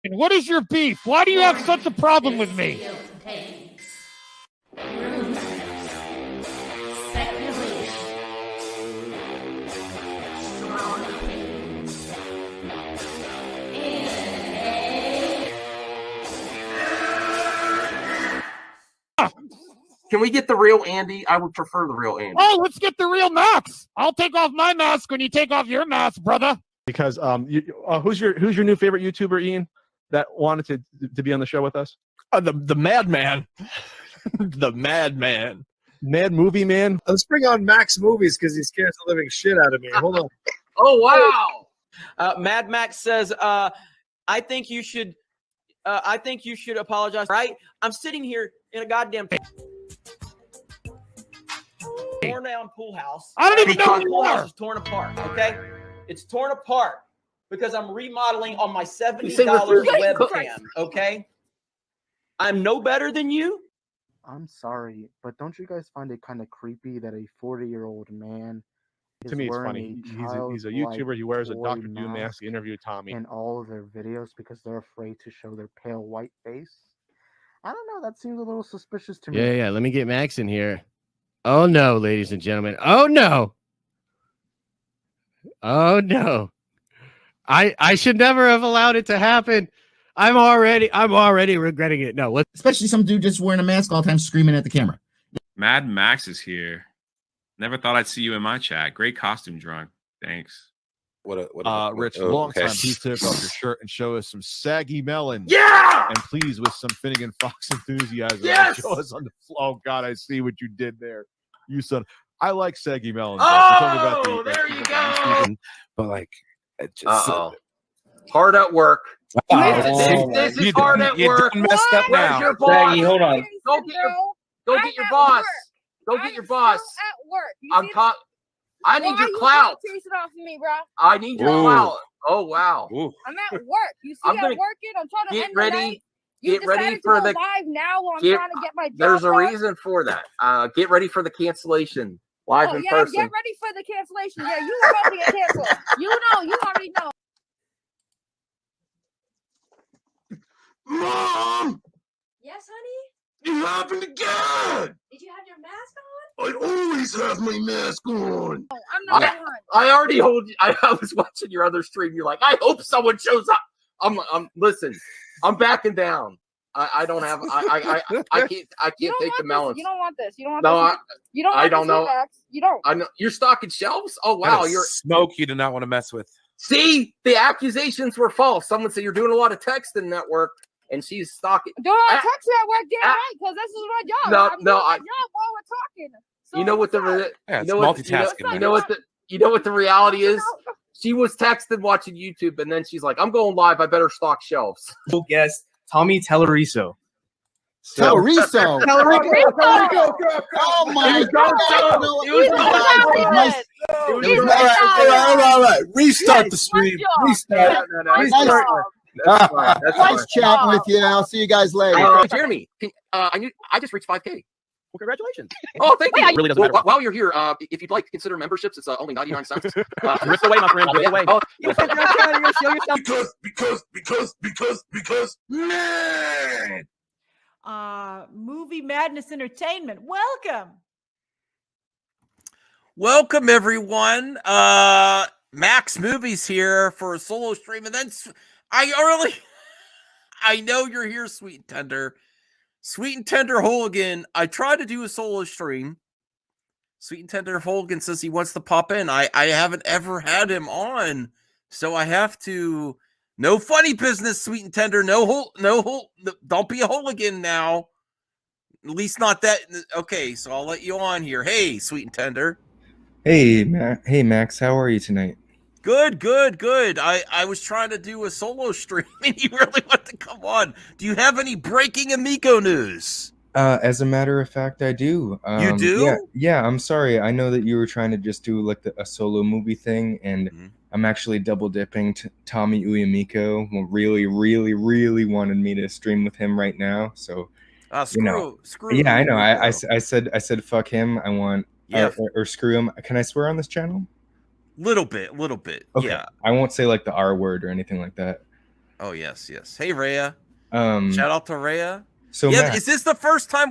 And what is your beef? Why do you have such a problem with me? Can we get the real Andy? I would prefer the real Andy. Oh, let's get the real Max. I'll take off my mask when you take off your mask, brother. Because who's your new favorite YouTuber, Ian, that wanted to be on the show with us? The Madman. The Madman. Mad Movie Man. Let's bring on Max Movies because he scares the living shit out of me. Hold on. Oh, wow. Mad Max says, I think you should apologize. Right? I'm sitting here in a goddamn torn down pool house. I don't even know who you pool house are. is torn apart. Okay, it's torn apart because I'm remodeling on my $70 webcam. Okay, I'm no better than you. I'm sorry, but don't you guys find it kind of creepy that a 40-year-old man To me, it's funny. He's a YouTuber. He wears a Dr. Doom mask. He interviewed Tommy in all of their videos because they're afraid to show their pale white face? I don't know. That seems a little suspicious to me. Yeah. Let me get Max in here. Oh no, ladies and gentlemen. Oh no. Oh no. I should never have allowed it to happen. I'm already regretting it. No, especially some dude just wearing a mask all the time, screaming at the camera. Mad Max is here. Never thought I'd see you in my chat. Great costume, Drunk. Thanks. Rich, long time. Please take off your shirt and show us some saggy melon. Yeah. And please, with some Finnegan Fox enthusiasm, Yes. show us on the floor. Oh God, I see what you did there. You son. I like saggy melon. Oh, there you go. But like, hard at work. This is hard at work. Messed up now. Where's your boss? Saggy, hold on. Go get your boss. Go get your boss. At work. I need your clout. Chasing off of me, bro. I need your clout. Oh wow. I'm at work. You see, I'm working. I'm trying to get ready. Get ready for the live now. While I'm trying to get my job. There's a reason for that. Get ready for the cancellation live in person. Get ready for the cancellation. Yeah, you were about to get canceled. You already know. Mom! Yes, honey? It happened again! Did you have your mask on? I always have my mask on. Oh, I'm not on. I already hold you. I was watching your other stream. You're like, I hope someone shows up. Listen, I'm backing down. I don't have I can't take the melons. You don't want this. You don't want this. You don't want I don't know. You don't. I know you're stocking shelves? Oh wow, you're smoke you do not want to mess with. See, the accusations were false. Someone said you're doing a lot of texting network. And she's stalking. Doing a text at work, damn right, because this is my job. I'm doing my job while we're talking. So you know what multitasking. You know what the reality is? She was texting watching YouTube, and then she's like, "I'm going live. I better stock shelves." Guess Tommy Telleriso. Telleriso. Oh my God! All right. Restart the stream. Restart. Nice chatting with you. I'll see you guys later. Jeremy, I just reached 5K. Well, congratulations. Oh, thank you. It really doesn't matter. While you're here, if you'd like to consider memberships, it's only 99 cents. Rip away, my friend. Rip away. Because, man. Movie Madness Entertainment. Welcome, everyone. Max Movies here for a solo stream, and then I know you're here, Sweet and Tender Hooligan. I tried to do a solo stream. Sweet and Tender Hooligan says he wants to pop in. I haven't ever had him on, so I have to. No funny business, Sweet and Tender. Don't be a hooligan now. At least not that. Okay, so I'll let you on here. Hey, Sweet and Tender. Hey, Max. How are you tonight? Good. I was trying to do a solo stream, and you really want to come on. Do you have any breaking Amico news? As a matter of fact, I do. You do? Yeah. I'm sorry. I know that you were trying to just do like a solo movie thing, and I'm actually double dipping. Tommy Amico really wanted me to stream with him right now. So, screw. Yeah, I know. I said fuck him. I want or screw him. Can I swear on this channel? Little bit. Okay. Yeah. I won't say like the R word or anything like that. Oh yes, yes. Hey Rhea. Um, Shout out to Rhea. So yeah, Matt, is this the first time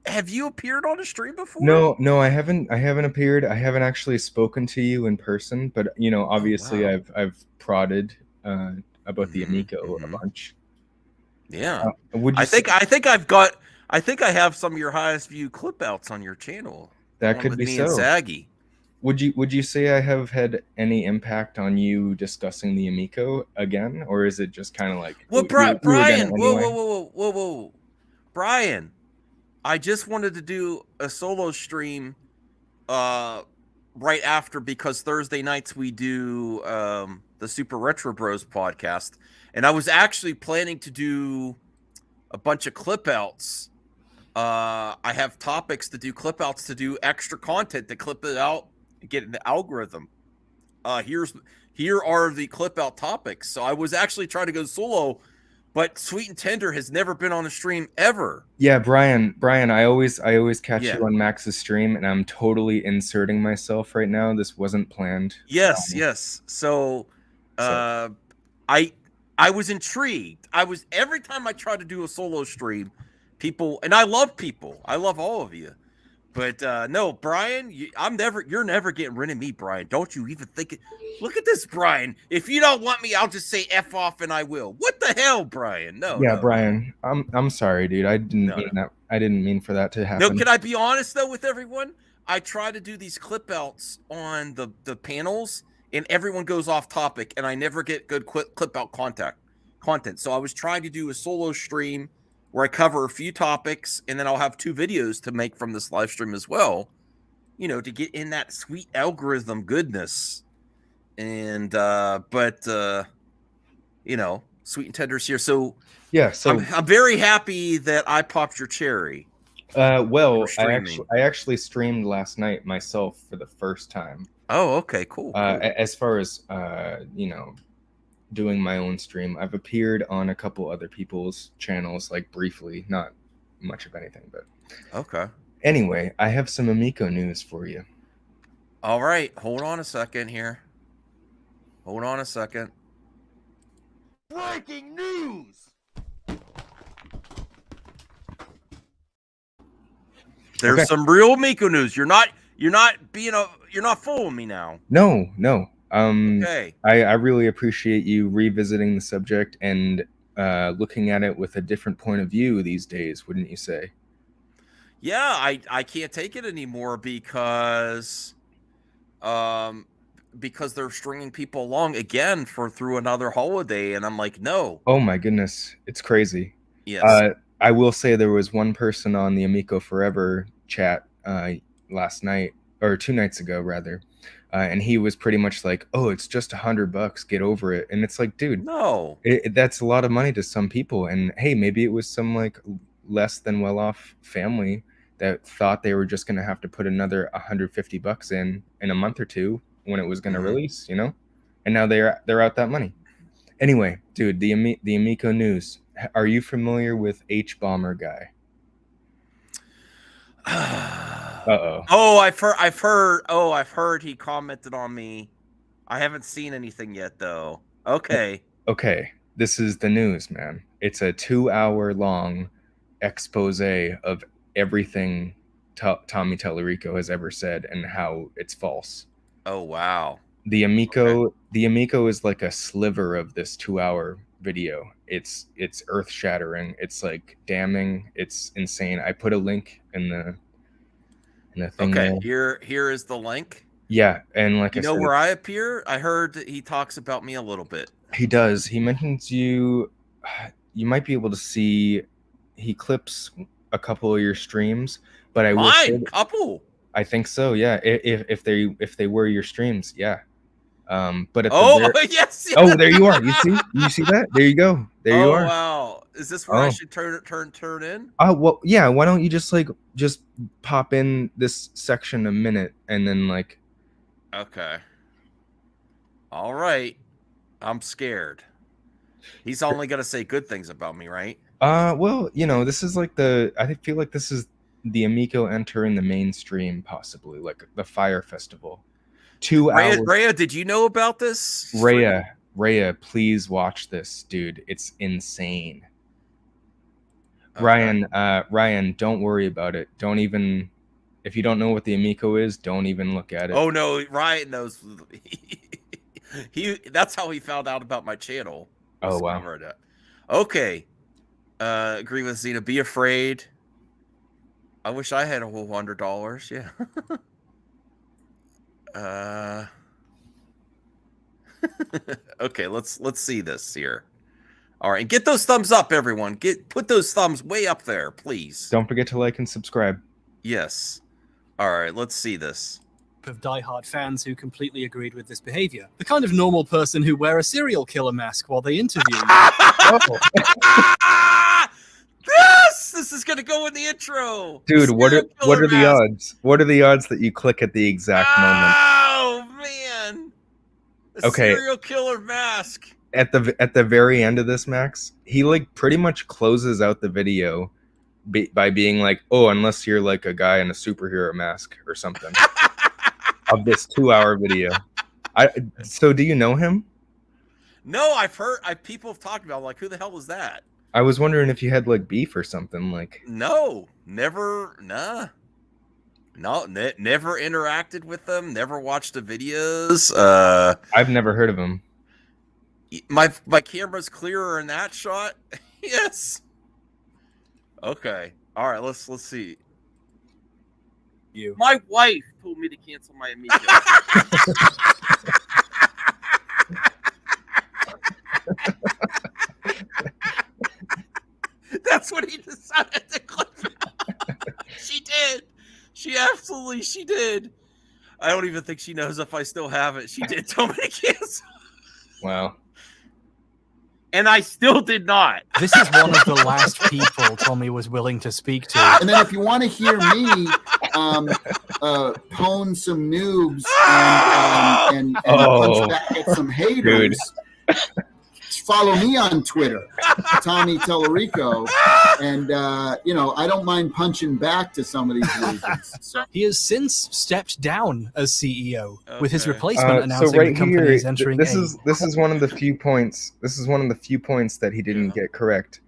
have you appeared on a stream before? no, I haven't appeared. I haven't actually spoken to you in person, but you know, obviously wow. I've prodded about the Amico a bunch. Yeah. Would you I think I have some of your highest view clip outs on your channel. that along could with be me so. and Saggy. Would you say I have had any impact on you discussing the Amico again, or is it just kind of like Well, we were Brian, gonna anyway? whoa, Brian, I just wanted to do a solo stream right after, because Thursday nights we do the Super Retro Bros podcast, and I was actually planning to do a bunch of clip outs. I have topics to do, clip outs to do, extra content to clip it out and get in the algorithm. Here are the clip out topics. So I was actually trying to go solo, but Sweet and Tender has never been on a stream ever. Yeah, Brian, I always catch Yeah. you on Max's stream, and I'm totally inserting myself right now. This wasn't planned. Yes, yes. So, I was intrigued. Every time I try to do a solo stream, and I love people. I love all of you. But no, Brian, you're never getting rid of me, Brian. Don't you even think it. Look at this, Brian. If you don't want me, I'll just say F off and I will. What the hell, Brian? No. Yeah, no. Brian, I'm sorry, dude. I didn't mean that. I didn't mean for that to happen. No, can I be honest though with everyone? I try to do these clip outs on the panels, and everyone goes off topic, and I never get good clip out content. So I was trying to do a solo stream where I cover a few topics, and then I'll have 2 videos to make from this live stream as well, you know, to get in that sweet algorithm goodness. And you know, Sweet and Tender's here. So yeah, so I'm very happy that I popped your cherry. Well, I actually streamed last night myself for the first time. Oh, okay, cool. As far as you know, doing my own stream, I've appeared on a couple other people's channels, like briefly, not much of anything, but okay. Anyway, I have some Amico news for you. All right, hold on a second here. Hold on a second. Breaking news! There's some real Amico news. You're not fooling me now. No. Okay. I really appreciate you revisiting the subject and looking at it with a different point of view these days, wouldn't you say? Yeah, I can't take it anymore because they're stringing people along again through another holiday, and I'm like, no. Oh my goodness, it's crazy. Yes. I will say there was one person on the Amico Forever chat last night, or 2 nights ago rather, and he was pretty much like, "Oh, it's just $100, get over it." And it's like, dude, no, that's a lot of money to some people. And hey, maybe it was some like less than well-off family that thought they were just gonna have to put another $150 in a month or two when it was gonna release, you know, and now they're out that money. Anyway, dude, the Amico news. Are you familiar with H Bomber guy? Uh-oh. Oh, I've heard. Oh, I've heard he commented on me. I haven't seen anything yet, though. Okay. Okay. This is the news, man. It's a 2-hour long expose of everything Tommy Tallarico has ever said and how it's false. Oh, wow. The Amico is like a sliver of this 2-hour video. It's earth-shattering. It's like damning. It's insane. I put a link in the thing. Okay, there. here is the link. Yeah, and like you I know said, where I appear? I heard that he talks about me a little bit. He does. He mentions you. You might be able to see. He clips a couple of your streams, but I will say couple. I think so. Yeah, if they were your streams, yeah. But at yes. Oh, there you are. You see that? There you go. There you are. Oh wow. Is this where I should turn in? Oh well, yeah. Why don't you just pop in this section a minute and then like. Okay. All right. I'm scared. He's only gonna say good things about me, right? Well, you know, this is like I feel like this is the Amico entering the mainstream, possibly like the Fire Festival. 2 hours. Rhea, did you know about this? Rhea, Rhea, please watch this, dude. It's insane. Okay. Ryan, don't worry about it. Don't even, if you don't know what the Amico is, don't even look at it. Oh no, Ryan knows. That's how he found out about my channel. Oh wow. Okay. Agree with Zena. Be afraid. I wish I had a whole $100. Yeah. Okay, let's see this here. All right, and get those thumbs up, everyone. Put those thumbs way up there, please. Don't forget to like and subscribe. Yes. All right, let's see this. Of diehard fans who completely agreed with this behavior. The kind of normal person who wear a serial killer mask while they interview you. This is gonna go in the intro. Dude, what are the odds? What are the odds that you click at the exact moment? Oh man. Okay. Serial killer mask. At the very end of this, Max, he like pretty much closes out the video by being like, "Oh, unless you're like a guy in a superhero mask or something." Of this 2-hour video. So do you know him? No, I've heard. People have talked about. Like, who the hell was that? I was wondering if you had like beef or something. Like, no, never, nah. No, never interacted with them. Never watched the videos. I've never heard of him. My camera's clearer in that shot. Yes. Okay. All right. Let's see. My wife told me to cancel my Amico. That's what he decided to clip out. She did. She did. I don't even think she knows if I still have it. She did tell me to cancel. Wow. And I still did not. This is one of the last people Tommy was willing to speak to. And then if you want to hear me pwn some noobs and punch back at some haters, follow me on Twitter, Tommy Tellerico, and I don't mind punching back to some of these losers. So. He has since stepped down as CEO, with his replacement announcing so right the company here, is entering. This is one of the few points. This is one of the few points that he didn't get correct.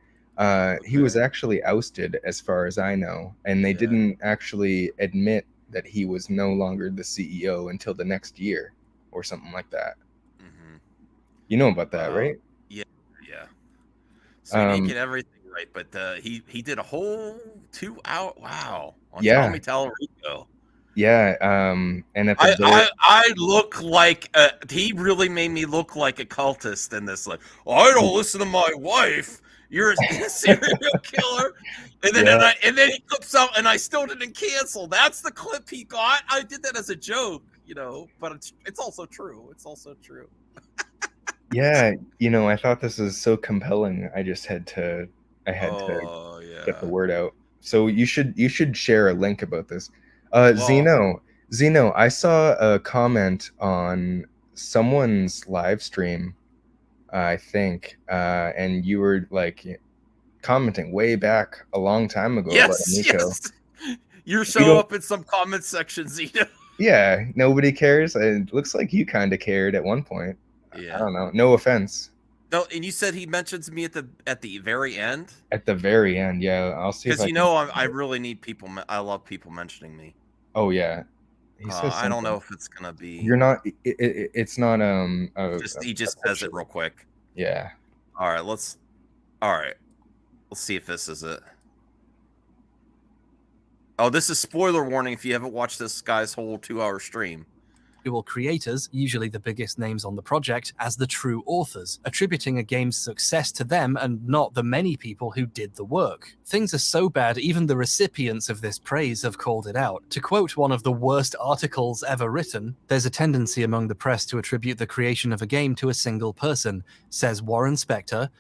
He was actually ousted, as far as I know, and they didn't actually admit that he was no longer the CEO until the next year, or something like that. Mm-hmm. You know about that, right? Yeah. So he didn't get everything right, but he did a whole 2-hour on Tommy Tellerico. Yeah, and at the I look like he really made me look like a cultist in this. Like, I don't listen to my wife. You're a serial killer, and then he clips out, and I still didn't cancel. That's the clip he got. I did that as a joke, but it's also true. It's also true. Yeah, I thought this was so compelling. I just had to get the word out. So you should share a link about this. Zeno, I saw a comment on someone's live stream, I think, and you were like commenting way back a long time ago about Amico. Yes. You show up in some comment section, Zeno. Yeah, nobody cares. It looks like you kind of cared at one point. Yeah. I don't know. No offense. No, and you said he mentions me at the very end. At the very end, yeah. I'll see. Because I really need people. I love people mentioning me. Oh yeah. I don't know if it's gonna be. You're not. It's not. He just says it real quick. Yeah. All right. Let's see if this is it. Oh, this is spoiler warning if you haven't watched this guy's whole 2-hour stream. Creators, usually the biggest names on the project, as the true authors, attributing a game's success to them and not the many people who did the work. Things are so bad, even the recipients of this praise have called it out. To quote one of the worst articles ever written, there's a tendency among the press to attribute the creation of a game to a single person, says Warren Spector,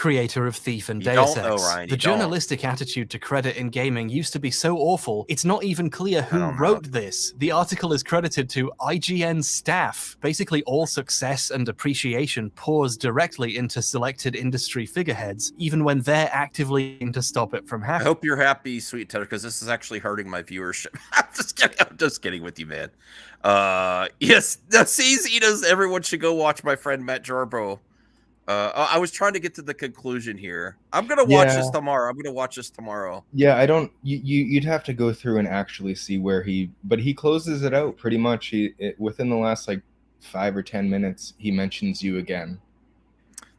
creator of Thief and You Deus don't know, Ex. Ryan, The you don't. journalistic attitude to credit in gaming used to be so awful, it's not even clear who don't know. wrote this. The article is credited to IGN staff. Basically, all success and appreciation pours directly into selected industry figureheads, even when they're actively trying to stop it from I happening. hope you're happy, Sweet Tedder, because this is actually hurting my viewership. I'm just kidding with you, man. Yes, see, Zetas, everyone should go watch my friend Matt Jarbo. I was trying to get to the conclusion here. I'm gonna watch this tomorrow. Yeah, I don't. You'd have to go through and actually see where but he closes it out pretty much. Within the last like 5 or 10 minutes, he mentions you again.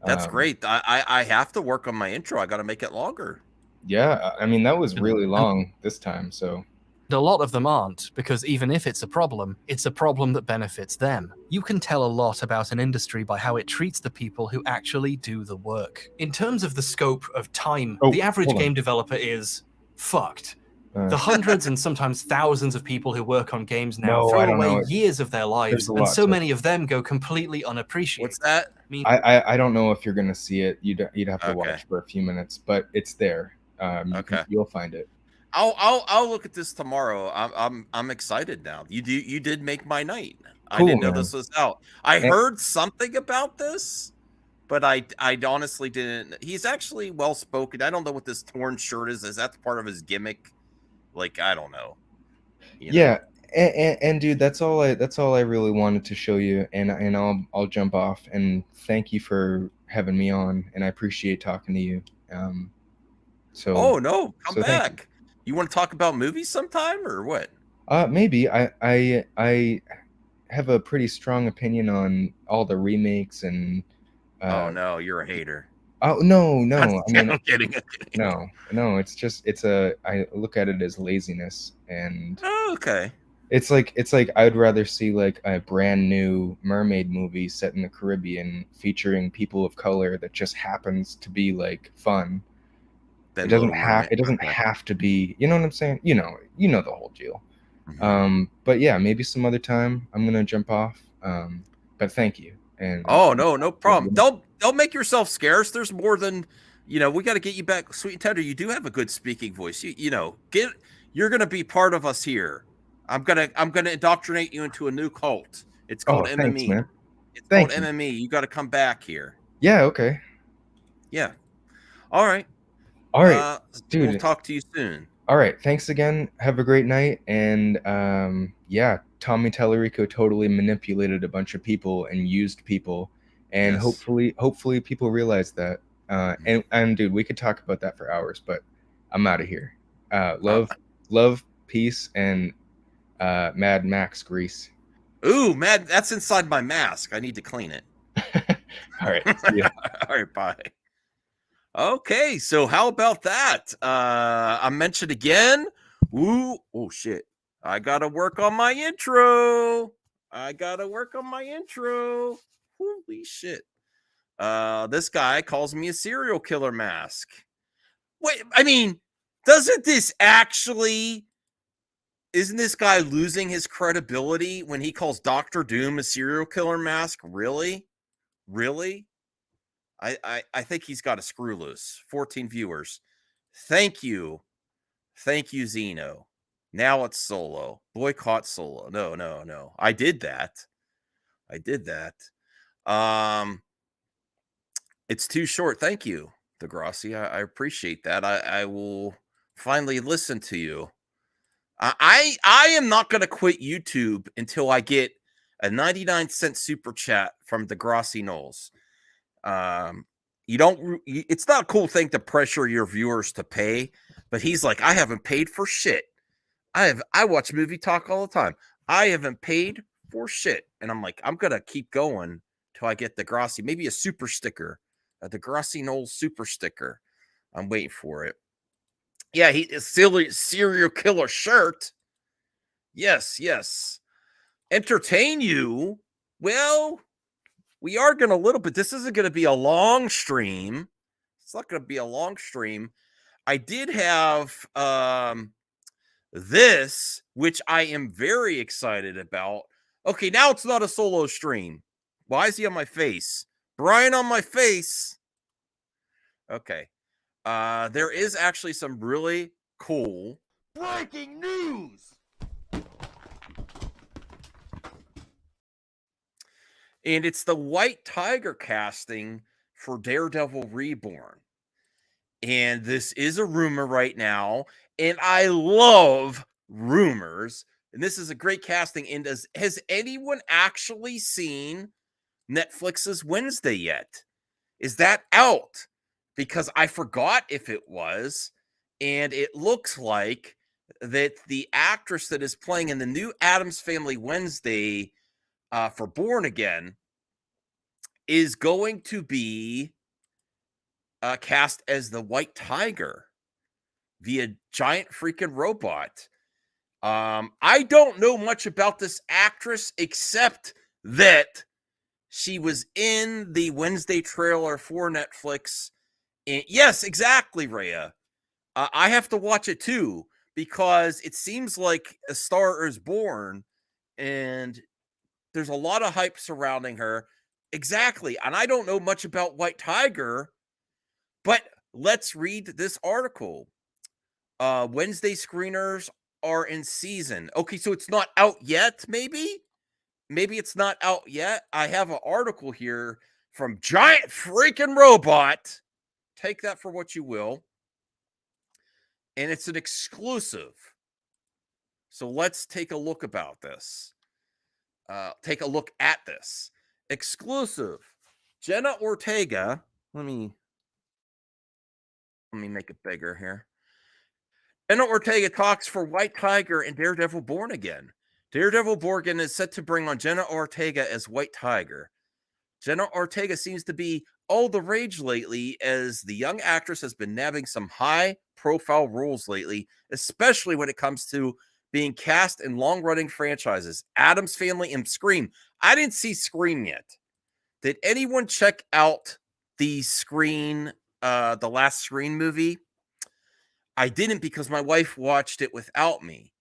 That's great. I have to work on my intro. I got to make it longer. Yeah, I mean that was really long this time. So. A lot of them aren't, because even if it's a problem that benefits them. You can tell a lot about an industry by how it treats the people who actually do the work. In terms of the scope of time, the average game developer is fucked. The hundreds and sometimes thousands of people who work on games now throw away years of their lives, and so many of them go completely unappreciated. What's that? I don't know if you're gonna see it. You'd have to watch for a few minutes, but it's there. You'll find it. I'll look at this tomorrow. I'm excited now. You did make my night. I Cool, didn't know man. this was out. I heard something about this, but I honestly didn't. He's actually well spoken. I don't know what this torn shirt is. Is that part of his gimmick? Like, I don't know. Yeah, and dude, that's all I really wanted to show you, and I'll jump off. And thank you for having me on, and I appreciate talking to you. Oh no, come back. You want to talk about movies sometime or what? Maybe I have a pretty strong opinion on all the remakes and. Oh no, you're a hater. Oh no! I'm I mean, kidding. No. I look at it as laziness, and okay. It's like I'd rather see like a brand new mermaid movie set in the Caribbean featuring people of color that just happens to be like fun. It doesn't have to be. You know what I'm saying? You know the whole deal. But yeah, maybe some other time. I'm gonna jump off. But thank you. And no problem. Don't make yourself scarce. There's more than we got to get you back, Sweet and Tender. You do have a good speaking voice. You're gonna be part of us here. I'm gonna indoctrinate you into a new cult. It's called MME. Thanks, man. It's called MME. You got to come back here. Yeah. Okay. Yeah. All right. Dude. We'll talk to you soon. All right. Thanks again. Have a great night. And yeah, Tommy Tallarico totally manipulated a bunch of people and used people, and hopefully people realize that. And dude, we could talk about that for hours, but I'm out of here. Love, peace, and Mad Max grease. Ooh, that's inside my mask. I need to clean it. All right. See ya. All right. Bye. Okay, so how about that? I mentioned again. Ooh, oh shit. I gotta work on my intro. Holy shit. This guy calls me a serial killer mask. Wait, I mean, isn't this guy losing his credibility when he calls Dr. Doom a serial killer mask? Really? I think he's got a screw loose. 14 viewers. Thank you, Zeno. Now it's Solo. Boycott Solo. No. I did that. It's too short. Thank you, Degrassi. I appreciate that. I will finally listen to you. I am not going to quit YouTube until I get a 99-cent super chat from Degrassi Knowles. It's not a cool thing to pressure your viewers to pay, but he's like, I haven't paid for shit. I watch movie talk all the time. I haven't paid for shit. And I'm like, I'm going to keep going till I get Degrassi, maybe a super sticker, a Degrassi Knowles super sticker. I'm waiting for it. Yeah, he is serial killer shirt. Yes. Entertain you. Well, we are going to a little bit. This isn't going to be a long stream. It's not going to be a long stream. I did have this, which I am very excited about. Okay, now it's not a solo stream. Why is he on my face? Brian on my face. Okay. There is actually some really cool breaking news. And it's the White Tiger casting for Daredevil Reborn. And this is a rumor right now. And I love rumors. And this is a great casting. And has anyone actually seen Netflix's Wednesday yet? Is that out? Because I forgot if it was. And it looks like that the actress that is playing in the new Addams Family Wednesday for Born Again is going to be cast as the White Tiger via giant freaking robot. I don't know much about this actress except that she was in the Wednesday trailer for Netflix. And yes, exactly, Rhea. I have to watch it too because it seems like A Star is Born and there's a lot of hype surrounding her. Exactly. And I don't know much about White Tiger, but let's read this article. Wednesday screeners are in season. Okay, so it's not out yet, maybe? Maybe it's not out yet. I have an article here from Giant Freaking Robot. Take that for what you will. And it's an exclusive. So let's take a look about this. Take a look at this. Exclusive. Jenna Ortega. Let me make it bigger here. Jenna Ortega talks for White Tiger and Daredevil Born Again. Daredevil Born Again is set to bring on Jenna Ortega as White Tiger. Jenna Ortega seems to be all the rage lately as the young actress has been nabbing some high-profile roles lately, especially when it comes to being cast in long-running franchises. Addams Family and Scream. I didn't see Scream yet. Did anyone check out the the last Scream movie? I didn't because my wife watched it without me.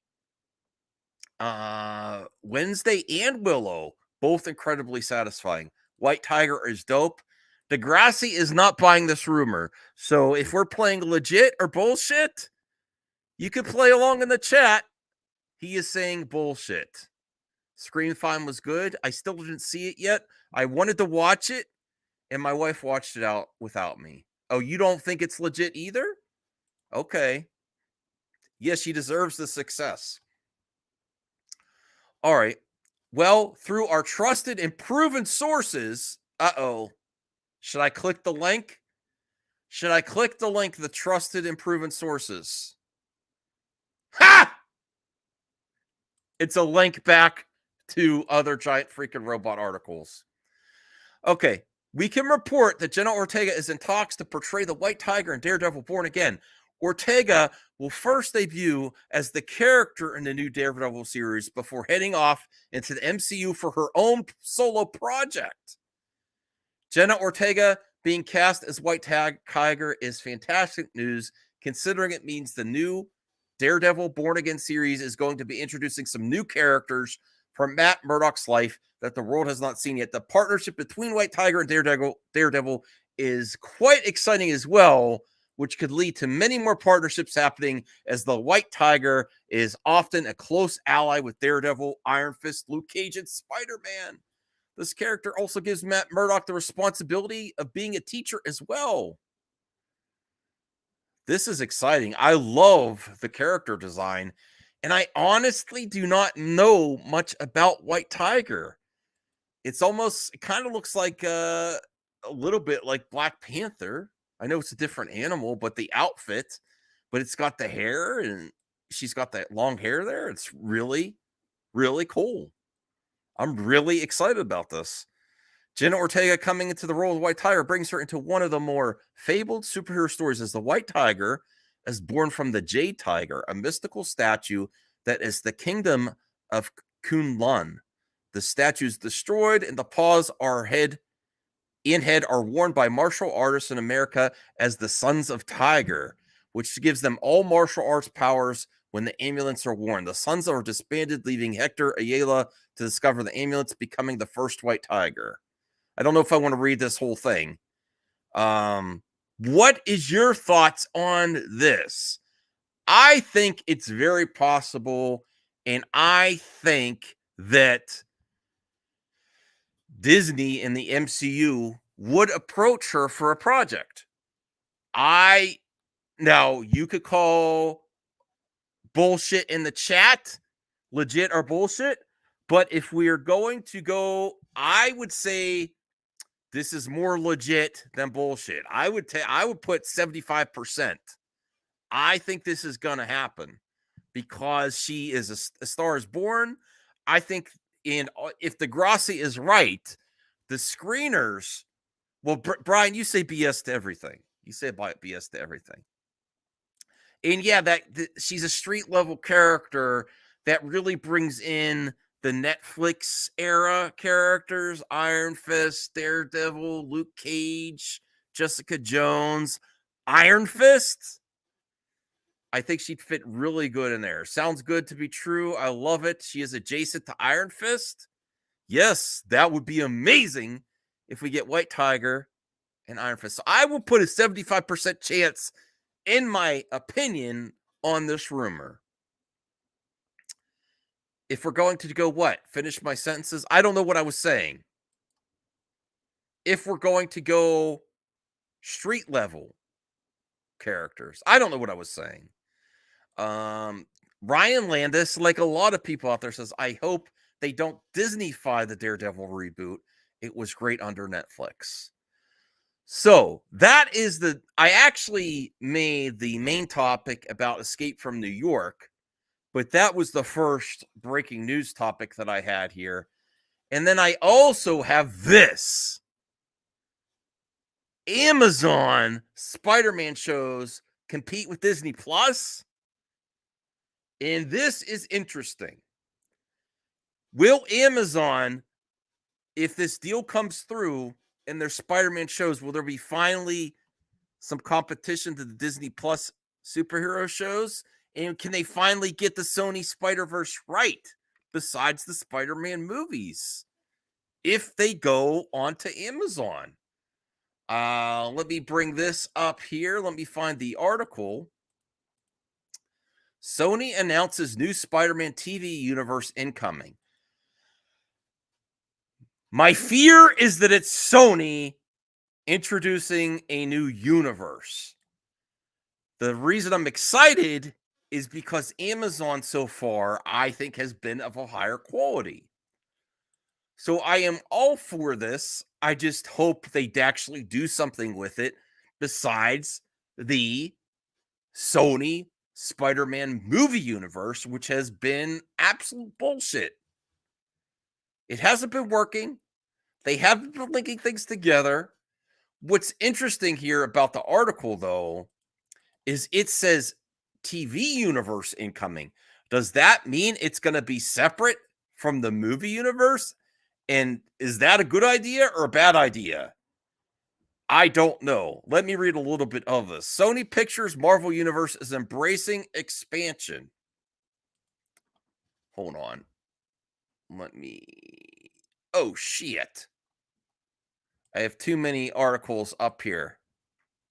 Wednesday and Willow, both incredibly satisfying. White Tiger is dope. Degrassi is not buying this rumor. So if we're playing legit or bullshit, you can play along in the chat. He is saying bullshit. Scream 5 was good. I still didn't see it yet. I wanted to watch it, and my wife watched it out without me. Oh, you don't think it's legit either? Okay. Yes, she deserves the success. All right. Well, through our trusted and proven sources, should I click the link? Should I click the link, the trusted and proven sources? Ha! It's a link back to other Giant Freaking Robot articles. Okay. We can report that Jenna Ortega is in talks to portray the White Tiger in Daredevil Born Again. Ortega will first debut as the character in the new Daredevil series before heading off into the MCU for her own solo project. Jenna Ortega being cast as White Tiger is fantastic news, considering it means the new Daredevil Born Again series is going to be introducing some new characters from Matt Murdock's life that the world has not seen yet. The partnership between White Tiger and Daredevil is quite exciting as well, which could lead to many more partnerships happening as the White Tiger is often a close ally with Daredevil, Iron Fist, Luke Cage, and Spider-Man. This character also gives Matt Murdock the responsibility of being a teacher as well. This is exciting. I love the character design, and I honestly do not know much about White Tiger. It kind of looks like a little bit like Black Panther. I know it's a different animal, but the outfit, but it's got the hair and she's got that long hair there. It's really, really cool. I'm really excited about this. Jenna Ortega coming into the role of White Tiger brings her into one of the more fabled superhero stories as the White Tiger is born from the Jade Tiger, a mystical statue that is the kingdom of Kunlun. The statue is destroyed and the paws are head are worn by martial artists in America as the Sons of Tiger, which gives them all martial arts powers when the amulets are worn. The Sons are disbanded, leaving Hector Ayala to discover the amulets, becoming the first White Tiger. I don't know if I want to read this whole thing. What is your thoughts on this? I think it's very possible, and I think that Disney and the MCU would approach her for a project. Now, you could call bullshit in the chat legit or bullshit, but if we are going to go, I would say this is more legit than bullshit. I would put 75%. I think this is going to happen because she is a Star is Born. I think, and if Degrassi is right, the screeners. Well, Brian, you say BS to everything. You say BS to everything. And yeah, she's a street level character that really brings in the Netflix era characters: Iron Fist, Daredevil, Luke Cage, Jessica Jones. Iron Fist, I think she'd fit really good in there. Sounds good to be true. I love it. She is adjacent to Iron Fist. Yes, that would be amazing if we get White Tiger and Iron Fist. So I will put a 75% chance, in my opinion, on this rumor. If we're going to go what? Finish my sentences? I don't know what I was saying. If we're going to go street level characters, I don't know what I was saying. Ryan Landis, like a lot of people out there, says, I hope they don't Disney-fy the Daredevil reboot. It was great under Netflix. So that is I actually made the main topic about Escape from New York, but that was the first breaking news topic that I had here. And then I also have this. Amazon Spider-Man shows compete with Disney Plus. And this is interesting. Will Amazon, if this deal comes through and their Spider-Man shows, will there be finally some competition to the Disney Plus superhero shows? And can they finally get the Sony Spider-Verse right besides the Spider-Man movies if they go onto Amazon? Let me bring this up here. Let me find the article. Sony announces new Spider-Man TV universe incoming. My fear is that it's Sony introducing a new universe. The reason I'm excited is because Amazon so far, I think, has been of a higher quality. So I am all for this. I just hope they actually do something with it besides the Sony Spider-Man movie universe, which has been absolute bullshit. It hasn't been working. They haven't been linking things together. What's interesting here about the article, though, is it says TV universe incoming. Does that mean it's going to be separate from the movie universe? And is that a good idea or a bad idea? I don't know. Let me read a little bit of this. Sony Pictures Marvel Universe is embracing expansion. Hold on. Oh, shit. I have too many articles up here.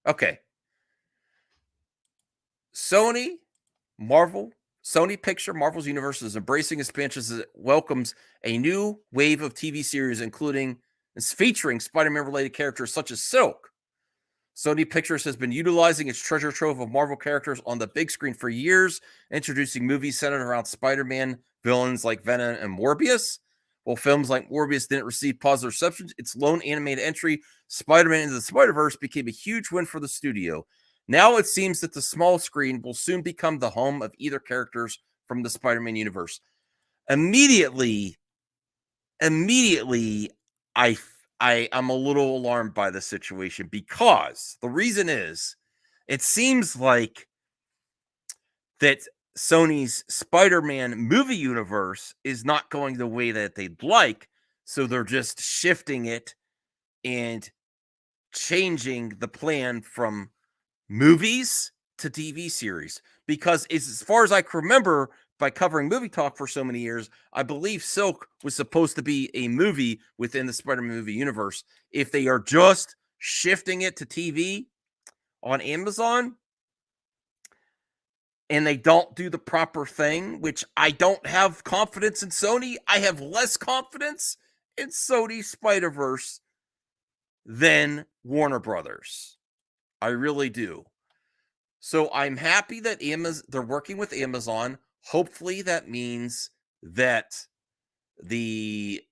Okay. Sony Picture Marvel's Universe is embracing expansion as it welcomes a new wave of TV series, featuring Spider-Man related characters such as Silk. Sony Pictures has been utilizing its treasure trove of Marvel characters on the big screen for years, introducing movies centered around Spider-Man villains like Venom and Morbius. While films like Morbius didn't receive positive reception, its lone animated entry, Spider-Man Into the Spider-Verse, became a huge win for the studio. Now it seems that the small screen will soon become the home of either characters from the Spider-Man universe. Immediately, I'm a little alarmed by the situation because the reason is it seems like that Sony's Spider-Man movie universe is not going the way that they'd like, so they're just shifting it and changing the plan from movies to TV series. Because as far as I can remember, by covering movie talk for so many years, I believe Silk was supposed to be a movie within the Spider-Man movie universe. If they are just shifting it to TV, on Amazon and they don't do the proper thing, which I don't have confidence in Sony. I have less confidence in Sony Spider-Verse than Warner Brothers. I really do. So I'm happy that they're working with Amazon. Hopefully that means that the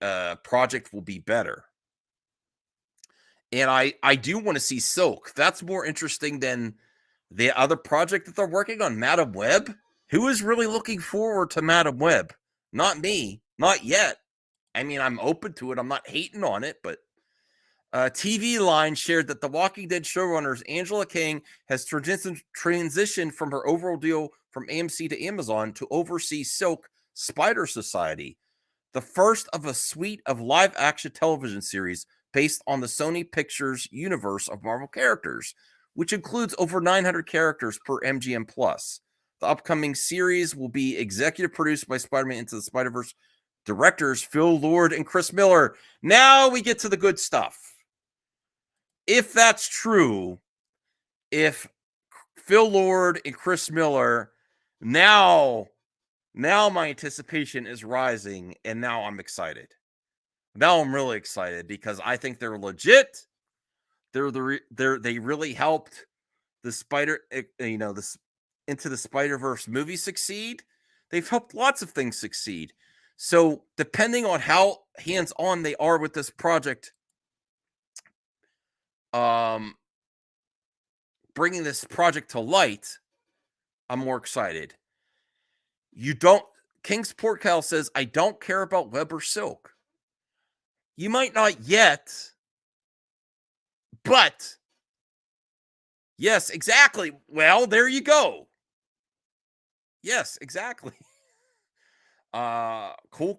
project will be better. And I do want to see Silk. That's more interesting than the other project that they're working on, Madam Web. Who is really looking forward to Madam Web? Not me. Not yet. I mean, I'm open to it. I'm not hating on it, but TV Line shared that the Walking Dead showrunners Angela Kang has transitioned from her overall deal from AMC to Amazon to oversee Silk Spider Society, the first of a suite of live-action television series based on the Sony Pictures universe of Marvel characters, which includes over 900 characters per MGM+. The upcoming series will be executive produced by Spider-Man Into the Spider-Verse directors Phil Lord and Chris Miller. Now we get to the good stuff. If that's true, if Phil Lord and Chris Miller, now my anticipation is rising, and now I'm excited. Now I'm really excited because I think they're legit. They really helped the Into the Spider-Verse movie succeed. They've helped lots of things succeed. So depending on how hands-on they are with this project, bringing this project to light, I'm more excited. King's Portcal says, I don't care about Web or Silk. You might not yet, but yes, exactly. Well, there you go. Yes, exactly. Cool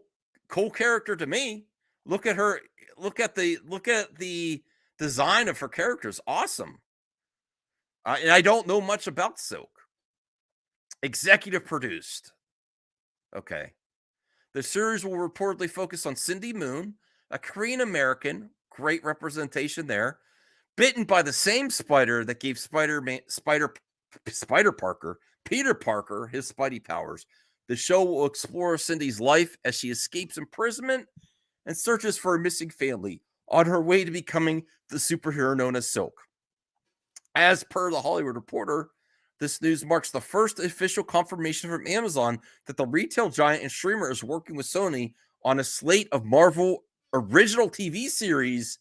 character to me. Look at her. Look at the design of her characters. Awesome. And I don't know much about Silk. Executive produced. Okay. The series will reportedly focus on Cindy Moon, a Korean American, great representation there, bitten by the same spider that gave Peter Parker his Spidey powers. The show will explore Cindy's life as she escapes imprisonment and searches for a missing family on her way to becoming the superhero known as Silk. As per the Hollywood Reporter, this news marks the first official confirmation from Amazon that the retail giant and streamer is working with Sony on a slate of Marvel original TV series,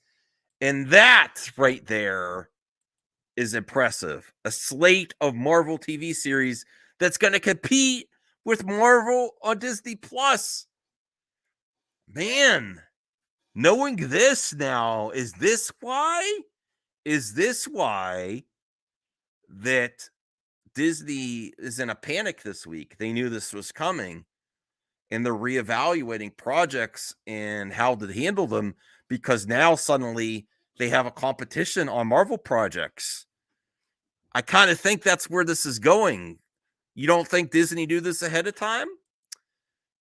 and that right there is impressive. A slate of Marvel TV series that's going to compete with Marvel on Disney Plus. Man, knowing this now, is this why that Disney is in a panic this week? They knew this was coming, and they're reevaluating projects and how to handle them because now suddenly they have a competition on Marvel projects. I kind of think that's where this is going. You don't think Disney knew this ahead of time?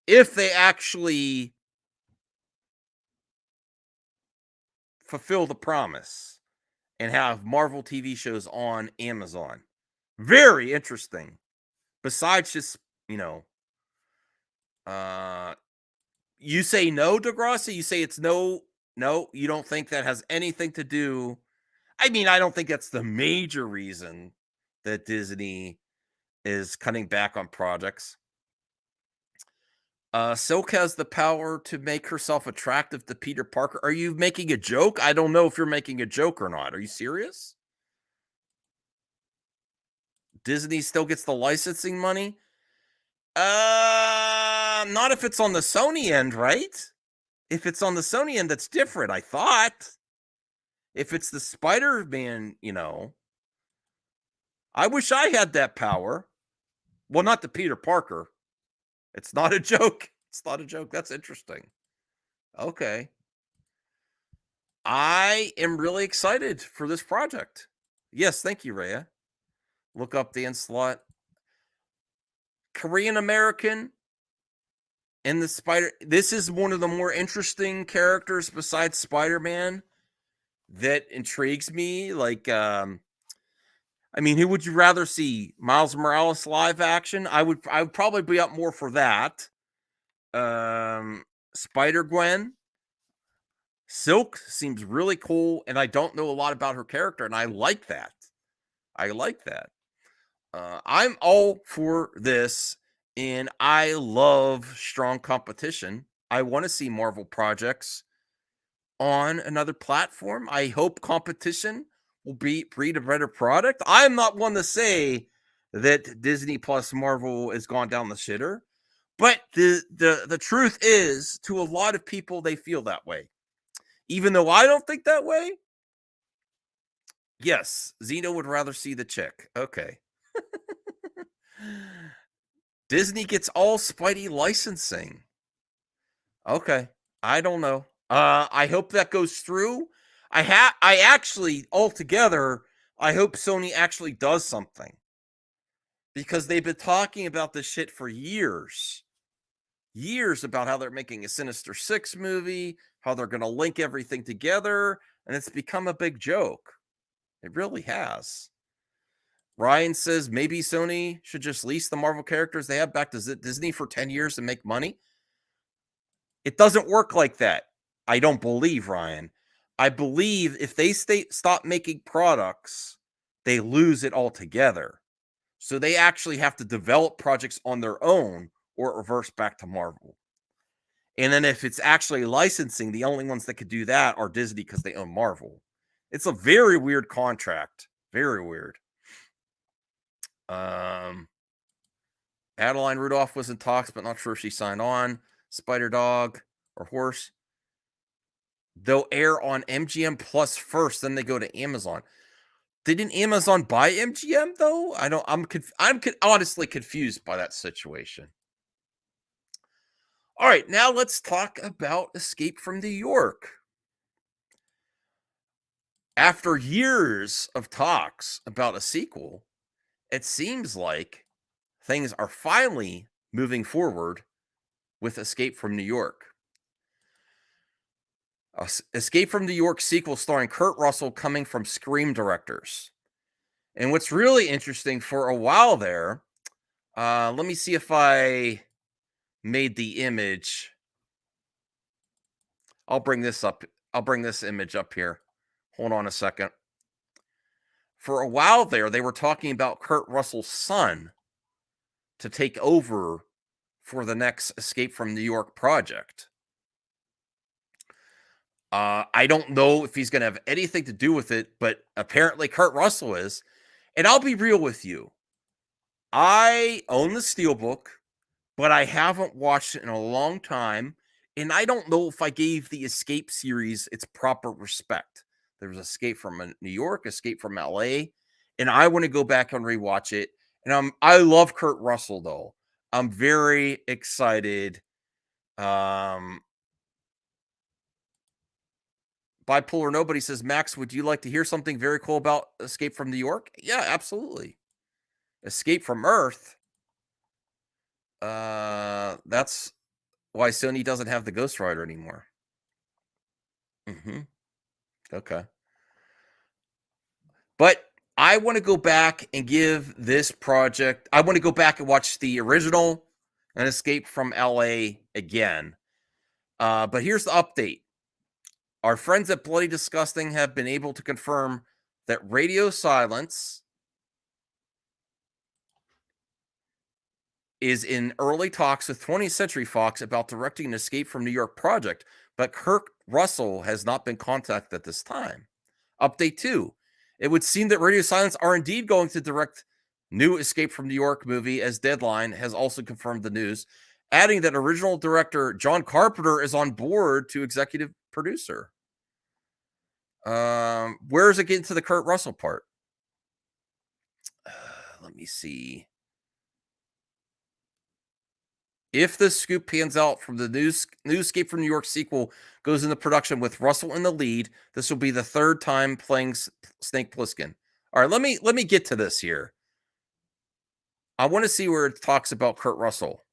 If they actually fulfill the promise and have Marvel TV shows on Amazon. Very interesting. Besides just, you say no, DeGrassi? You say it's no, you don't think that has anything to do. I mean, I don't think that's the major reason that Disney is cutting back on projects. Silk has the power to make herself attractive to Peter Parker. Are you making a joke? I don't know if you're making a joke or not. Are you serious? Disney still gets the licensing money? Not if it's on the Sony end, right? If it's on the Sony end, that's different, I thought. If it's the Spider-Man, I wish I had that power. Well, not the Peter Parker. It's not a joke. It's not a joke. That's interesting. Okay. I am really excited for this project. Yes, thank you, Rhea. Look up Dan Slott. Korean American and the Spider. This is one of the more interesting characters besides Spider-Man that intrigues me. Like, I mean, who would you rather see? Miles Morales live action? I would probably be up more for that. Spider-Gwen. Silk seems really cool, and I don't know a lot about her character, and I like that. I'm all for this, and I love strong competition. I want to see Marvel projects on another platform. I hope competition will breed a better product. I'm not one to say that Disney plus Marvel has gone down the shitter, but the truth is, to a lot of people, they feel that way. Even though I don't think that way. Yes, Zeno would rather see the chick. Okay. Disney gets all Spidey licensing. Okay. I don't know. I hope that goes through. I actually, altogether, I hope Sony actually does something. Because they've been talking about this shit for years. Years about how they're making a Sinister Six movie, how they're going to link everything together, and it's become a big joke. It really has. Ryan says maybe Sony should just lease the Marvel characters they have back to Disney for 10 years and make money. It doesn't work like that. I don't believe, Ryan. I believe if they stop making products, they lose it altogether. So they actually have to develop projects on their own or reverse back to Marvel. And then if it's actually licensing, the only ones that could do that are Disney because they own Marvel. It's a very weird contract. Very weird. Adeline Rudolph was in talks, but not sure she signed on. Spider Dog or Horse. They'll air on MGM Plus first, then they go to Amazon. Didn't Amazon buy MGM though? I'm honestly confused by that situation. All right, now let's talk about Escape from New York. After years of talks about a sequel, it seems like things are finally moving forward with Escape from New York. Escape from New York sequel starring Kurt Russell coming from Scream directors. And what's really interesting, for a while there, let me see if I made the image. I'll bring this up. I'll bring this image up here. Hold on a second. For a while there, they were talking about Kurt Russell's son to take over for the next Escape from New York project. I don't know if he's going to have anything to do with it, but apparently Kurt Russell is. And I'll be real with you. I own the Steelbook, but I haven't watched it in a long time. And I don't know if I gave the Escape series its proper respect. There was Escape from New York, Escape from LA, and I want to go back and rewatch it. And I love Kurt Russell, though. I'm very excited. Bipolar Nobody says, Max, would you like to hear something very cool about Escape from New York? Yeah, absolutely. Escape from Earth. That's why Sony doesn't have the Ghost Rider anymore. Okay. But I want to go back and give this project, I want to go back and watch the original and Escape from LA again. But here's the update. Our friends at Bloody Disgusting have been able to confirm that Radio Silence is in early talks with 20th Century Fox about directing an Escape from New York project, but Kurt Russell has not been contacted at this time. Update 2. It would seem that Radio Silence are indeed going to direct new Escape from New York movie, as Deadline has also confirmed the news, adding that original director John Carpenter is on board to executive producer. Where does it get into the Kurt Russell part? Let me see. If the scoop pans out from the new Escape from New York sequel goes into production with Russell in the lead, this will be the third time playing Snake Plissken. All right, let me get to this here. I want to see where it talks about Kurt Russell.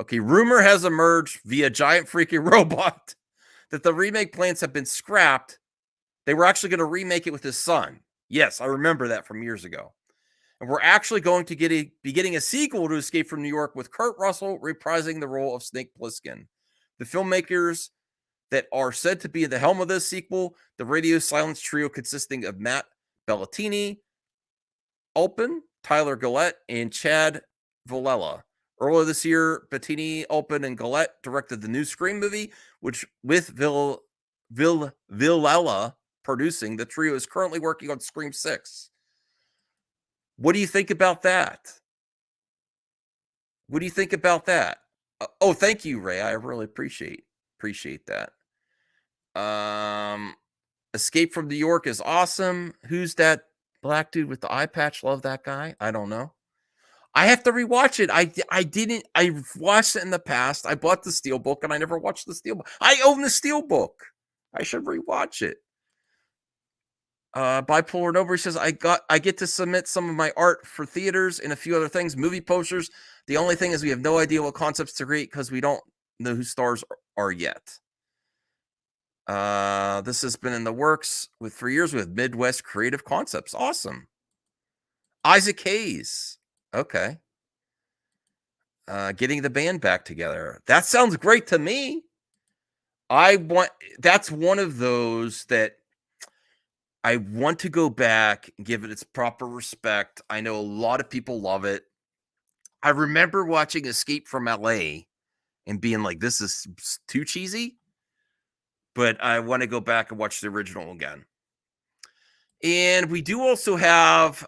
Okay, rumor has emerged via Giant Freaking Robot that the remake plans have been scrapped. They were actually going to remake it with his son. Yes, I remember that from years ago. And we're actually going to be getting a sequel to Escape from New York with Kurt Russell reprising the role of Snake Plissken. The filmmakers that are said to be at the helm of this sequel, the radio silence trio consisting of Matt Bellatini, Alpin, Tyler Gillette, and Chad Villella. Earlier this year, Bettini, Alpin, and Gillette directed the new Scream movie, which with Villella producing, the trio is currently working on Scream 6. What do you think about that? What do you think about that? Oh, thank you, Ray. I really appreciate that. Escape from New York is awesome. Who's that black dude with the eye patch? Love that guy. I don't know. I have to rewatch it. I watched it in the past. I bought the Steelbook and I never watched the Steelbook. I own the Steelbook. I should rewatch it. Bipolar Nova says, I get to submit some of my art for theaters and a few other things, movie posters. The only thing is we have no idea what concepts to create because we don't know who stars are yet. This has been in the works with 3 years with Midwest Creative Concepts. Awesome. Isaac Hayes. Okay. Getting the band back together. That sounds great to me. That's one of those that I want to go back and give it its proper respect. I know a lot of people love it. I remember watching Escape from LA and being like, this is too cheesy. But I want to go back and watch the original again. And we do also have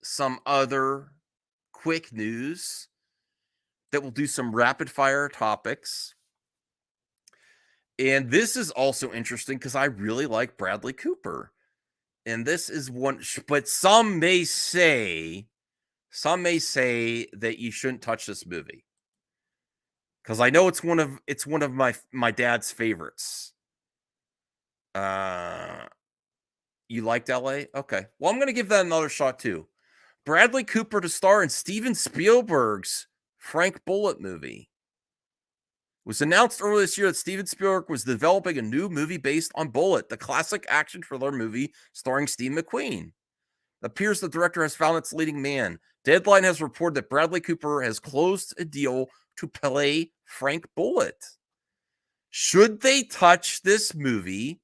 some other quick news that will do some rapid fire topics. And this is also interesting because I really like Bradley Cooper. And this is one, but some may say that you shouldn't touch this movie. Because I know it's one of my dad's favorites. You liked LA? Okay. Well, I'm going to give that another shot too. Bradley Cooper to star in Steven Spielberg's Frank Bullitt movie. It was announced earlier this year that Steven Spielberg was developing a new movie based on Bullitt, the classic action thriller movie starring Steve McQueen. It appears the director has found its leading man. Deadline has reported that Bradley Cooper has closed a deal to play Frank Bullitt. Should they touch this movie?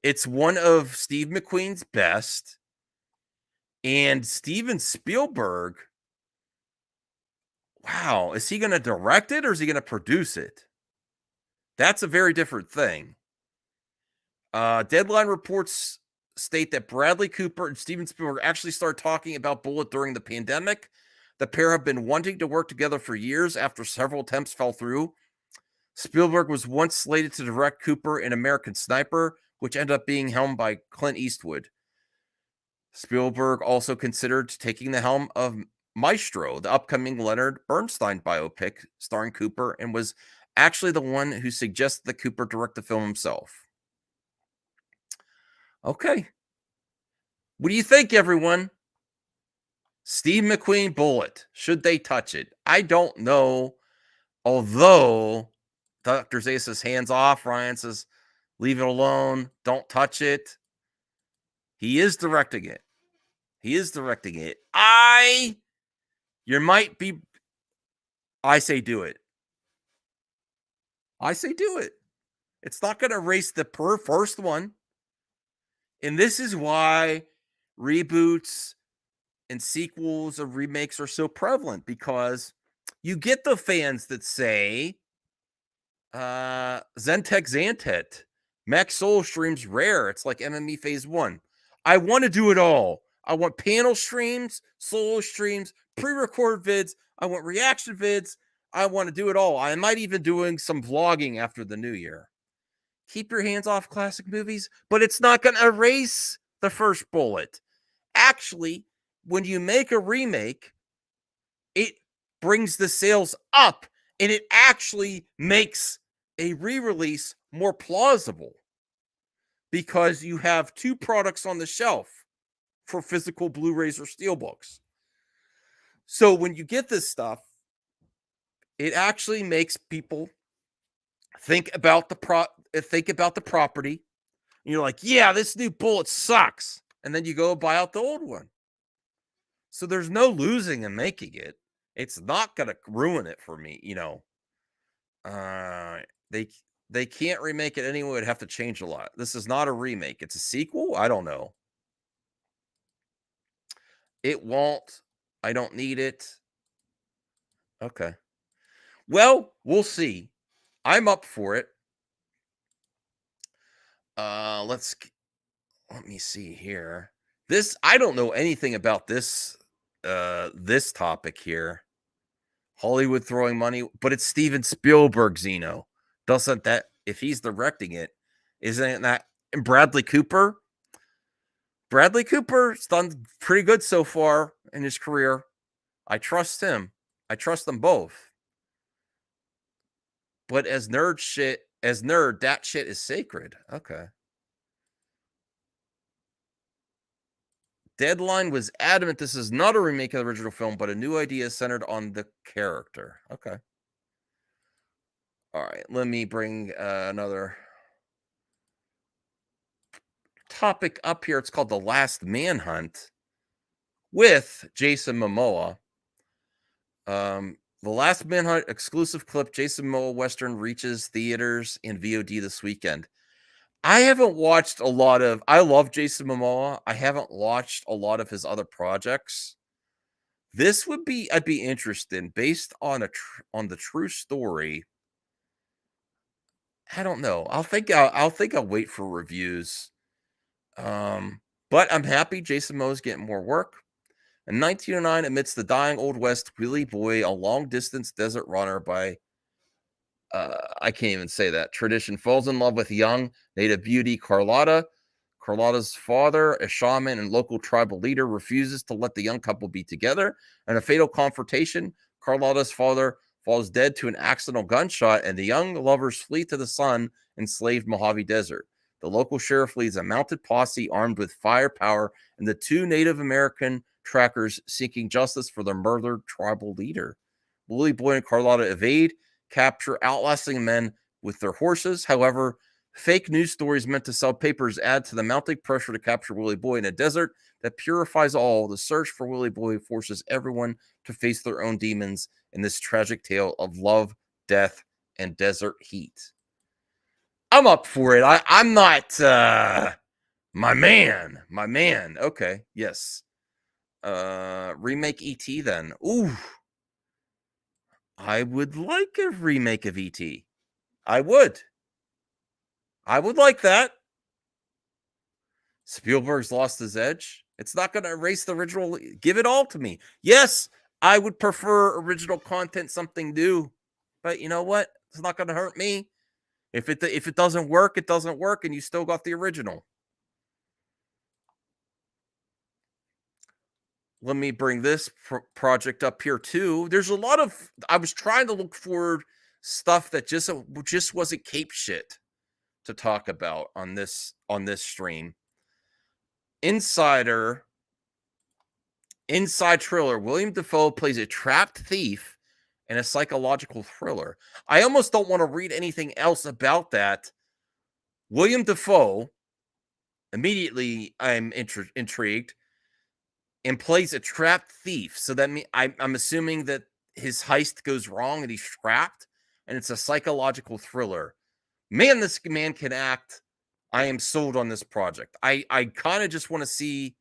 It's one of Steve McQueen's best. And Steven Spielberg, wow, is he going to direct it or is he going to produce it? That's a very different thing. Deadline reports state that Bradley Cooper and Steven Spielberg actually started talking about Bullitt during the pandemic. The pair have been wanting to work together for years after several attempts fell through. Spielberg was once slated to direct Cooper in American Sniper, which ended up being helmed by Clint Eastwood. Spielberg also considered taking the helm of Maestro, the upcoming Leonard Bernstein biopic starring Cooper, and was actually the one who suggested that Cooper direct the film himself. Okay. What do you think, everyone? Steve McQueen Bullitt. Should they touch it? I don't know. Although Dr. Zay says hands off. Ryan says leave it alone. Don't touch it. He is directing it. I say do it. It's not going to erase the first one. And this is why reboots and sequels or remakes are so prevalent, because you get the fans that say, Zentek Xantet, Max Soul streams rare. It's like MME Phase 1. I want to do it all. I want panel streams, solo streams, pre-recorded vids. I want reaction vids. I want to do it all. I might even doing some vlogging after the new year. Keep your hands off classic movies, but it's not going to erase the first Bullet. Actually, when you make a remake, it brings the sales up, and it actually makes a re-release more plausible because you have two products on the shelf for physical Blu-rays or Steelbooks. So when you get this stuff, it actually makes people think about the property, And you're like, yeah, this new bullet sucks. And then you go buy out the old one. So there's no losing in making it. It's not going to ruin it for me, you know. They can't remake it anyway. It'd have to change a lot. This is not a remake. It's a sequel. I don't know. It won't. I don't need it. Okay. Well, we'll see. I'm up for it. Let me see here. This, I don't know anything about this this topic here. Hollywood throwing money, but it's Steven Spielberg, Zeno. Doesn't that, if he's directing it, isn't that, and Bradley Cooper? Bradley Cooper's done pretty good so far in his career. I trust him. I trust them both. But as nerd, that shit is sacred. Okay. Deadline was adamant this is not a remake of the original film, but a new idea centered on the character. Okay. All right. Let me bring another topic up here. It's called The Last Manhunt with Jason Momoa. The Last Manhunt exclusive clip, Jason Momoa Western reaches theaters and VOD this weekend. I haven't watched a lot of, I love Jason Momoa. I haven't watched a lot of his other projects. This would be, I'd be interested in, based on on the true story. I don't know. I'll think I'll wait for reviews. But I'm happy Jason Momoa's getting more work. In 1909, amidst the dying Old West, Willie Boy, a long-distance desert runner by, I can't even say that, tradition, falls in love with young native beauty Carlotta. Carlotta's father, a shaman and local tribal leader, refuses to let the young couple be together. In a fatal confrontation, Carlotta's father falls dead to an accidental gunshot, and the young lovers flee to the sun-enslaved Mojave Desert. The local sheriff leads a mounted posse armed with firepower, and the two Native American trackers seeking justice for their murdered tribal leader. Willie Boy and Carlotta evade capture, outlasting men with their horses. However, fake news stories meant to sell papers add to the mounting pressure to capture Willie Boy in a desert that purifies all. The search for Willie Boy forces everyone to face their own demons in this tragic tale of love, death, and desert heat. I'm up for it. I'm not my man. Okay, yes. Remake E.T. then. Ooh. I would like a remake of E.T. I would like that. Spielberg's lost his edge. It's not going to erase the original. Give it all to me. Yes, I would prefer original content, something new. But you know what? It's not going to hurt me. If it doesn't work, it doesn't work, and you still got the original. Let me bring this project up here too. There's a lot of, I was trying to look for stuff that just wasn't cape shit to talk about on this stream. Inside thriller. William Dafoe plays a trapped thief in a psychological thriller. I almost don't want to read anything else about that. William Dafoe, immediately I'm intrigued, and plays a trapped thief. So that I'm assuming that his heist goes wrong and he's trapped, and it's a psychological thriller. Man, this man can act. I am sold on this project. I kind of just want to see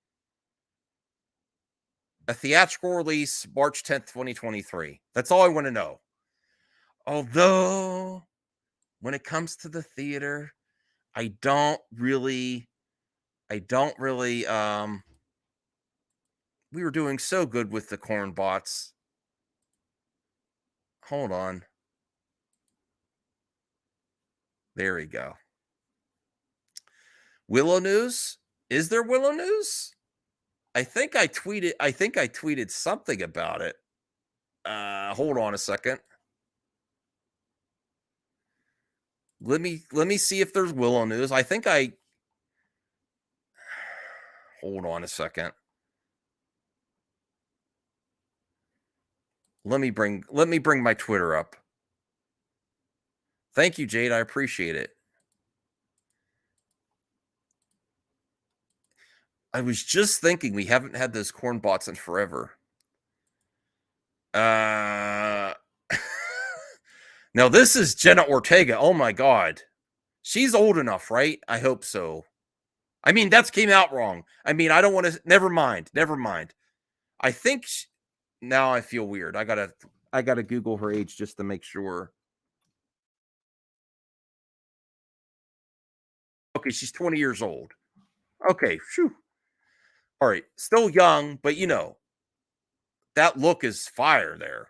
a theatrical release March 10th, 2023. That's all I want to know. Although, when it comes to the theater, I don't really, we were doing so good with the corn bots. Hold on. There we go. Willow News? Is there Willow News? I think I tweeted something about it. Hold on a second. Let me see if there's Willow News. I think hold on a second. Let me bring my Twitter up. Thank you, Jade. I appreciate it. I was just thinking we haven't had those corn bots in forever. Now this is Jenna Ortega. Oh my God. She's old enough, right? I hope so. I mean, that's came out wrong. I mean, I don't want to, never mind. I think now I feel weird. I gotta Google her age just to make sure. Okay, she's 20 years old. Okay, phew. All right, still young, but you know, that look is fire there.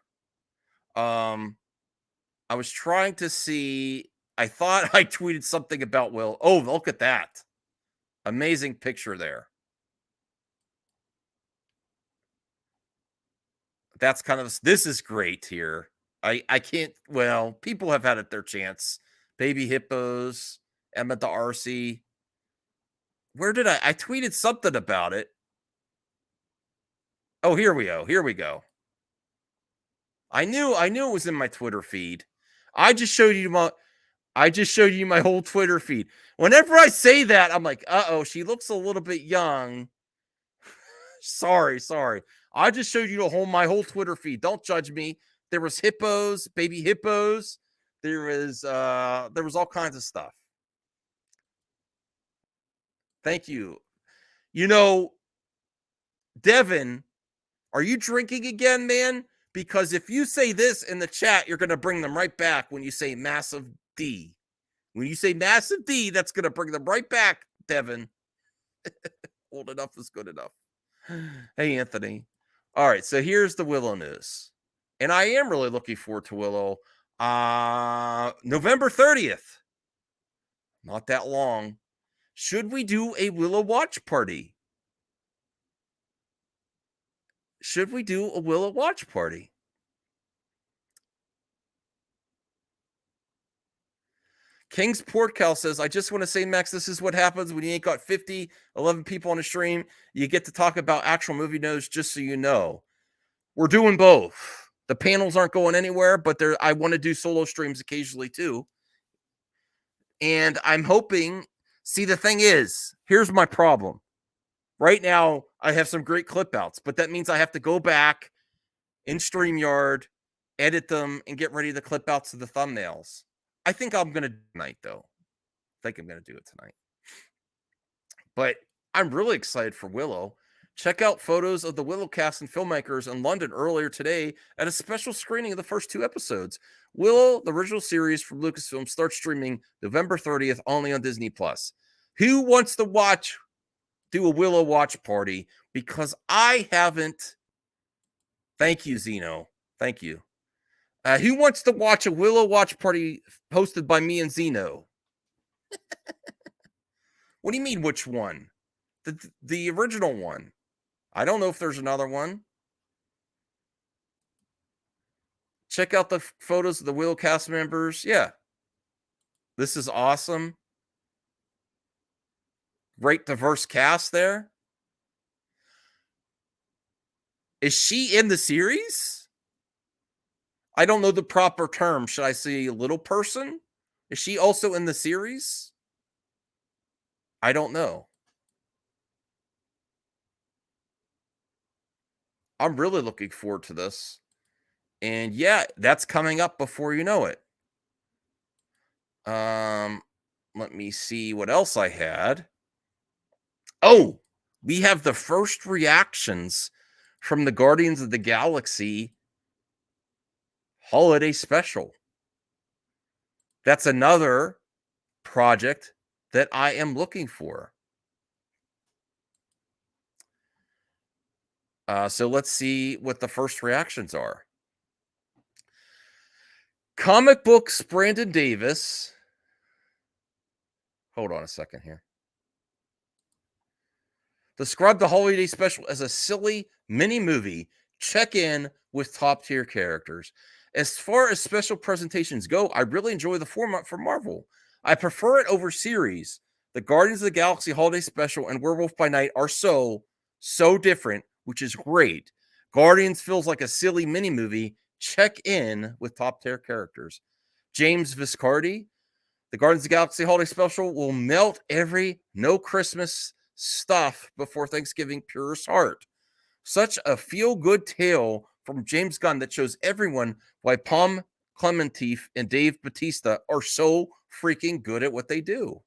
I was trying to see. I thought I tweeted something about Will. Oh, look at that. Amazing picture there. That's kind of, this is great here. I can't, well, people have had it their chance. Baby Hippos, Emma D'Arcy. Where did I tweeted something about it. Oh, here we go. I knew it was in my Twitter feed. I just showed you my whole Twitter feed. Whenever I say that, I'm like, uh-oh, she looks a little bit young. Sorry. I just showed you my whole Twitter feed. Don't judge me. There was hippos, baby hippos. There was all kinds of stuff. Thank you. You know, Devin, are you drinking again, man? Because if you say this in the chat, you're going to bring them right back when you say massive D. When you say massive D, that's going to bring them right back, Devin. Old enough is good enough. Hey, Anthony. All right, so here's the Willow news. And I am really looking forward to Willow. November 30th. Not that long. Should we do a Willow watch party? King's Port Cal says, I just want to say, Max, this is what happens when you ain't got 11 people on a stream. You get to talk about actual movie news, just so you know. We're doing both. The panels aren't going anywhere, but I want to do solo streams occasionally too. And I'm hoping, see, the thing is, here's my problem. Right now, I have some great clip outs, but that means I have to go back in StreamYard, edit them, and get ready to clip outs of the thumbnails. I think I'm going to do it tonight, though. I think I'm going to do it tonight. But I'm really excited for Willow. Check out photos of the Willow cast and filmmakers in London earlier today at a special screening of the first 2 episodes. Willow, the original series from Lucasfilm, starts streaming November 30th only on Disney+. Who wants to do a Willow watch party? Because I haven't. Thank you, Zeno. Thank you. Who wants to watch a Willow watch party hosted by me and Zeno? What do you mean, which one? The original one. I don't know if there's another one. Check out the photos of the Willow cast members. Yeah. This is awesome. Great diverse cast there. Is she in the series? I don't know the proper term. Should I say little person? Is she also in the series? I don't know. I'm really looking forward to this. And yeah, that's coming up before you know it. Let me see what else I had. Oh, we have the first reactions from the Guardians of the Galaxy holiday special. That's another project that I am looking for. So let's see what the first reactions are. Comic Books Brandon Davis. Hold on a second here. Described the holiday special as a silly mini movie. Check in with top tier characters. As far as special presentations go, I really enjoy the format for Marvel. I prefer it over series. The Guardians of the Galaxy holiday special and Werewolf by Night are so different, which is great. Guardians feels like a silly mini movie. Check in with top tier characters. James Viscardi. The Guardians of the Galaxy holiday special will melt every no Christmas stuff before Thanksgiving, purest heart. Such a feel-good tale from James Gunn that shows everyone why Palm Clementif and Dave Bautista are so freaking good at what they do.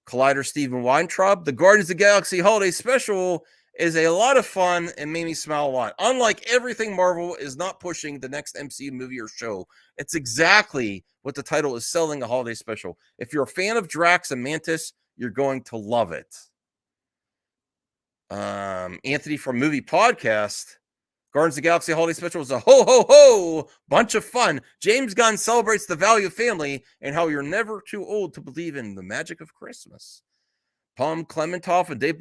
Collider Stephen Weintraub, the Guardians of the Galaxy Holiday Special is a lot of fun and made me smile a lot. Unlike everything Marvel is not pushing the next MCU movie or show, it's exactly what the title is selling, a holiday special. If you're a fan of Drax and Mantis, you're going to love it. Anthony from Movie Podcast, Guardians of the Galaxy Holiday Special is a ho bunch of fun. James Gunn celebrates the value of family and how you're never too old to believe in the magic of Christmas. Palm Clementoff and Dave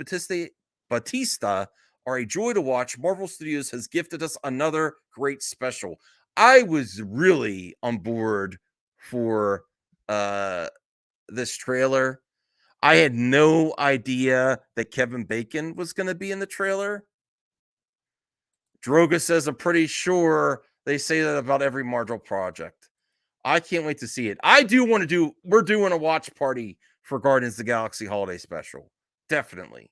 Bautista are a joy to watch. Marvel Studios has gifted us another great special. I was really on board for this trailer. I had no idea that Kevin Bacon was going to be in the trailer. Droga says, I'm pretty sure they say that about every Marvel project. I can't wait to see it. We're doing a watch party for Guardians of the Galaxy Holiday Special. Definitely.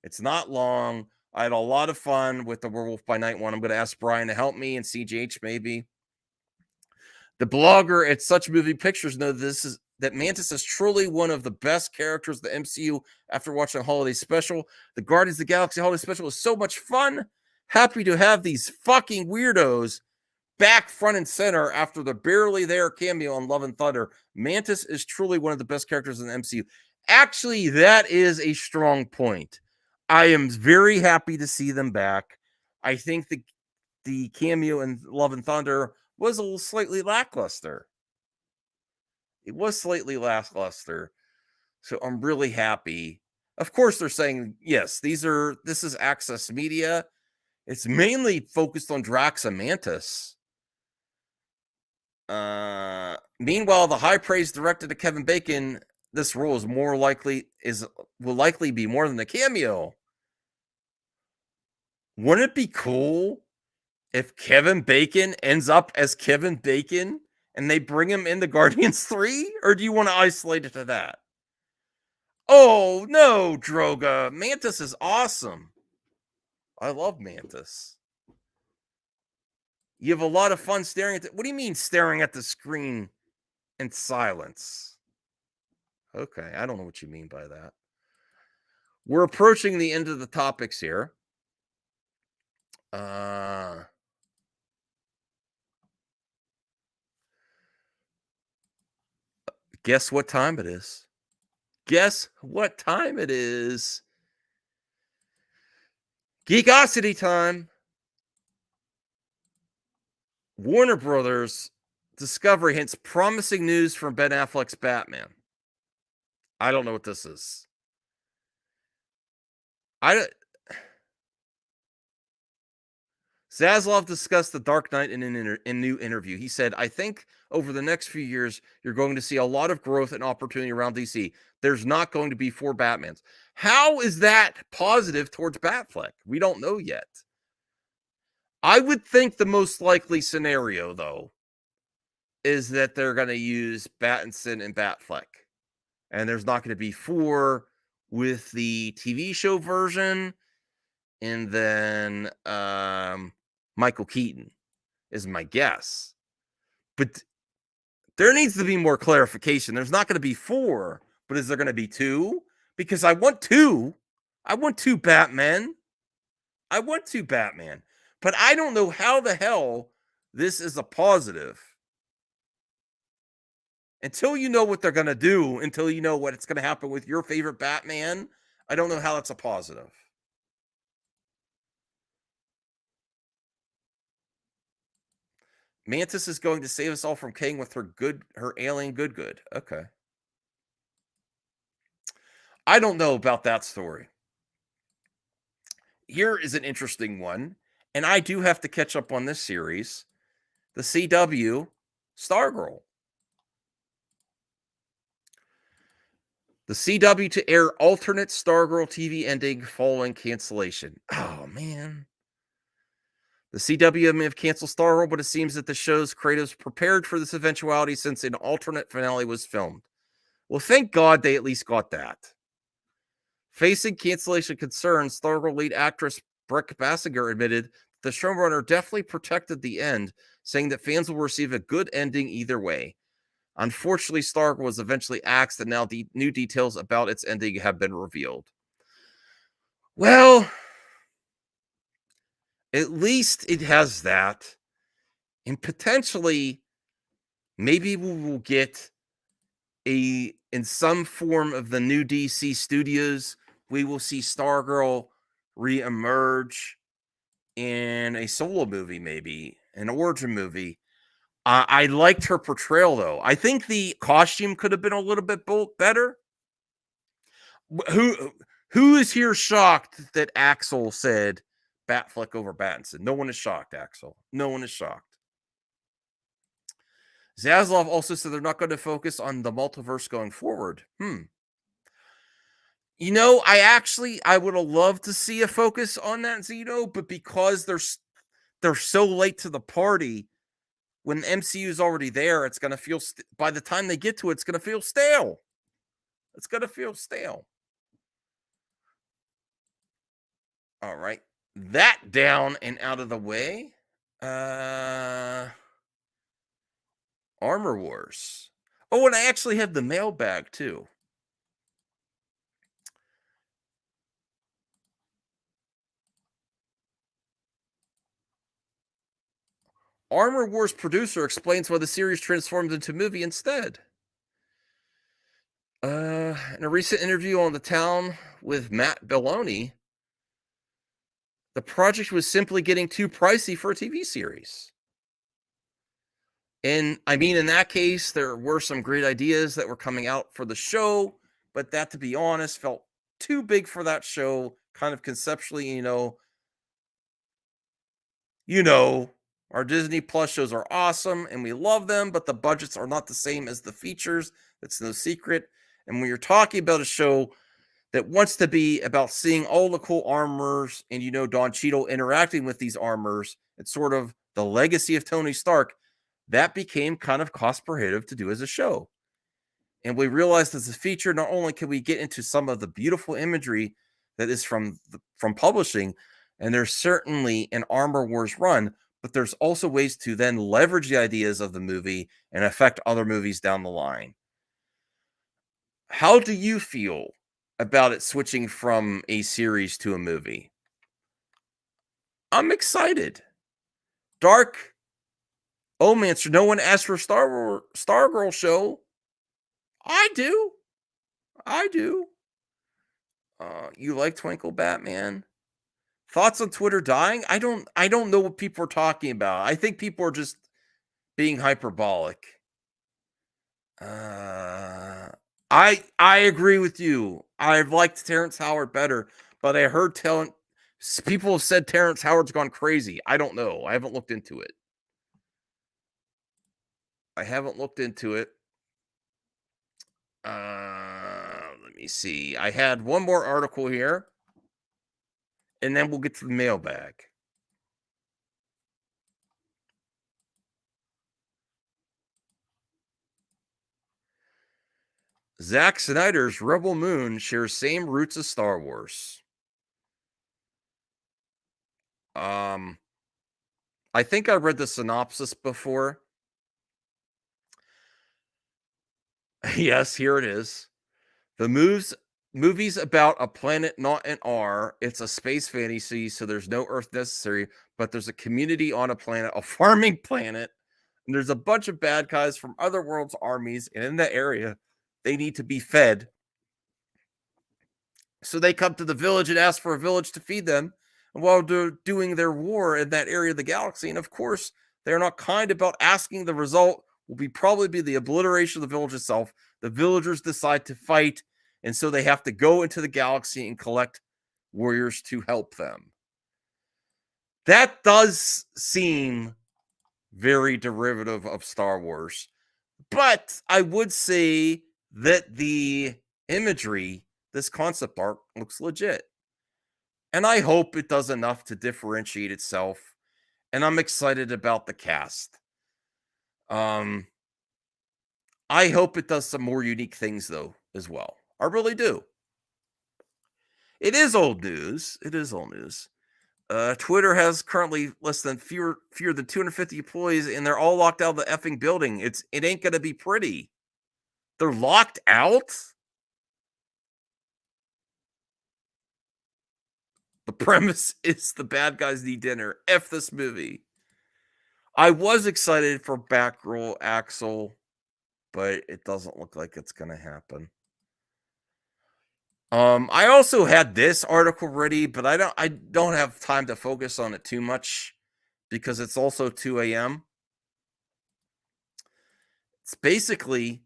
It's not long. I had a lot of fun with the Werewolf by Night one. I'm going to ask Brian to help me and CGH maybe. The blogger at Such Movie Pictures know that Mantis is truly one of the best characters of the MCU after watching a holiday special. The Guardians of the Galaxy Holiday Special is so much fun. Happy to have these fucking weirdos back front and center after the barely there cameo on Love and Thunder. Mantis is truly one of the best characters in the MCU. Actually, that is a strong point. I am very happy to see them back. I think the cameo in Love and Thunder was a little slightly lackluster. It was slightly lackluster. So I'm really happy. Of course, they're saying, yes, this is Access Media. It's mainly focused on Drax and Mantis. Meanwhile, the high praise directed to Kevin Bacon, this role will likely be more than a cameo. Wouldn't it be cool if Kevin Bacon ends up as Kevin Bacon and they bring him into Guardians 3? Or do you want to isolate it to that? Oh, no, Droga. Mantis is awesome. I love Mantis. You have a lot of fun staring at what do you mean staring at the screen in silence? Okay, I don't know what you mean by that. We're approaching the end of the topics here. Guess what time it is? Guess what time it is? Geekosity time. Warner Brothers Discovery hints promising news from Ben Affleck's Batman. I don't know what this is. Zaslav discussed The Dark Knight in a new interview. He said, I think over the next few years, you're going to see a lot of growth and opportunity around DC. There's not going to be 4 Batmans. How is that positive towards Batfleck? We don't know yet. I would think the most likely scenario, though, is that they're going to use Pattinson and Batfleck. And there's not going to be 4 with the TV show version. And then Michael Keaton is my guess. But there needs to be more clarification. There's not going to be 4, but is there going to be 2? Because I want 2. I want 2 Batmen. I want 2 Batman. But I don't know how the hell this is a positive. Until you know what they're going to do, until you know what's going to happen with your favorite Batman, I don't know how that's a positive. Mantis is going to save us all from Kang with her alien good. Okay. I don't know about that story. Here is an interesting one, and I do have to catch up on this series. The CW Stargirl. The CW to air alternate Stargirl TV ending following cancellation. Oh, man. The CW may have canceled Stargirl, but it seems that the show's creatives prepared for this eventuality since an alternate finale was filmed. Well, thank God they at least got that. Facing cancellation concerns, Stargirl lead actress Brooke Basinger admitted the showrunner definitely protected the end, saying that fans will receive a good ending either way. Unfortunately, Stargirl was eventually axed, and now the new details about its ending have been revealed. Well, at least it has that. And potentially, maybe we will get in some form of the new DC studios, we will see Stargirl re-emerge in a solo movie, maybe an origin movie. I liked her portrayal, though. I think the costume could have been a little bit better. Who is here shocked that Axel said Batfleck over Pattinson? No one is shocked, Axel. No one is shocked. Zaslav also said they're not going to focus on the multiverse going forward. You know, I would have loved to see a focus on that, Zito, but because they're so late to the party, when the MCU is already there, it's going to feel, by the time they get to it, it's going to feel stale. It's going to feel stale. All right. That down and out of the way. Armor Wars. Oh, and I actually have the mailbag, too. Armor Wars producer explains why the series transformed into movie instead. In a recent interview on The Town with Matt Belloni, the project was simply getting too pricey for a TV series. And I mean, in that case, there were some great ideas that were coming out for the show, but that, to be honest, felt too big for that show, kind of conceptually, our Disney Plus shows are awesome and we love them, but the budgets are not the same as the features. That's no secret. And when you're talking about a show that wants to be about seeing all the cool armors and, Don Cheadle interacting with these armors, it's sort of the legacy of Tony Stark, that became kind of cost prohibitive to do as a show. And we realized as a feature, not only can we get into some of the beautiful imagery that is from publishing, and there's certainly an Armor Wars run, but there's also ways to then leverage the ideas of the movie and affect other movies down the line. How do you feel about it switching from a series to a movie? I'm excited. Dark Omancer, no one asked for a Stargirl show. I do. You like Twinkle Batman? Thoughts on Twitter dying? I don't know what people are talking about. I think people are just being hyperbolic. I agree with you. I've liked Terrence Howard better, but I heard people have said Terrence Howard's gone crazy. I don't know. I haven't looked into it. Let me see. I had one more article here, and then we'll get to the mailbag. Zack Snyder's Rebel Moon shares same roots as Star Wars. I think I read the synopsis before. Yes, here it is. The movie's about a planet not an R. It's a space fantasy, so there's no Earth necessary, but there's a community on a planet, a farming planet, and there's a bunch of bad guys from other worlds' armies, and in that area, they need to be fed. So they come to the village and ask for a village to feed them. And while they're doing their war in that area of the galaxy, and of course, they're not kind about asking, the result will probably be the obliteration of the village itself. The villagers decide to fight, and so they have to go into the galaxy and collect warriors to help them. That does seem very derivative of Star Wars. But I would say that the imagery, this concept art, looks legit. And I hope it does enough to differentiate itself. And I'm excited about the cast. I hope it does some more unique things, though, as well. I really do. It is old news. It is old news. Twitter has currently fewer than 250 employees, and they're all locked out of the effing building. It ain't gonna be pretty. They're locked out. The premise is the bad guys need dinner. F this movie. I was excited for Batgirl Axel, but it doesn't look like it's gonna happen. I also had this article ready, but I don't have time to focus on it too much because it's also 2 a.m. It's basically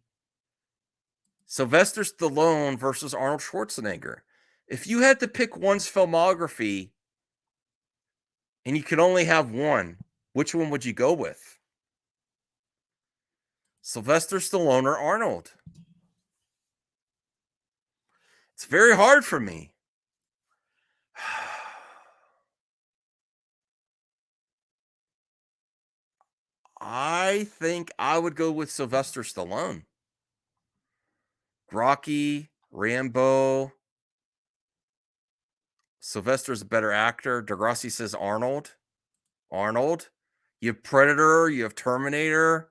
Sylvester Stallone versus Arnold Schwarzenegger. If you had to pick one's filmography and you could only have one, which one would you go with? Sylvester Stallone or Arnold? It's very hard for me. I think I would go with Sylvester Stallone. Rocky, Rambo. Sylvester's a better actor. Degrassi says Arnold. Arnold. You have Predator. You have Terminator.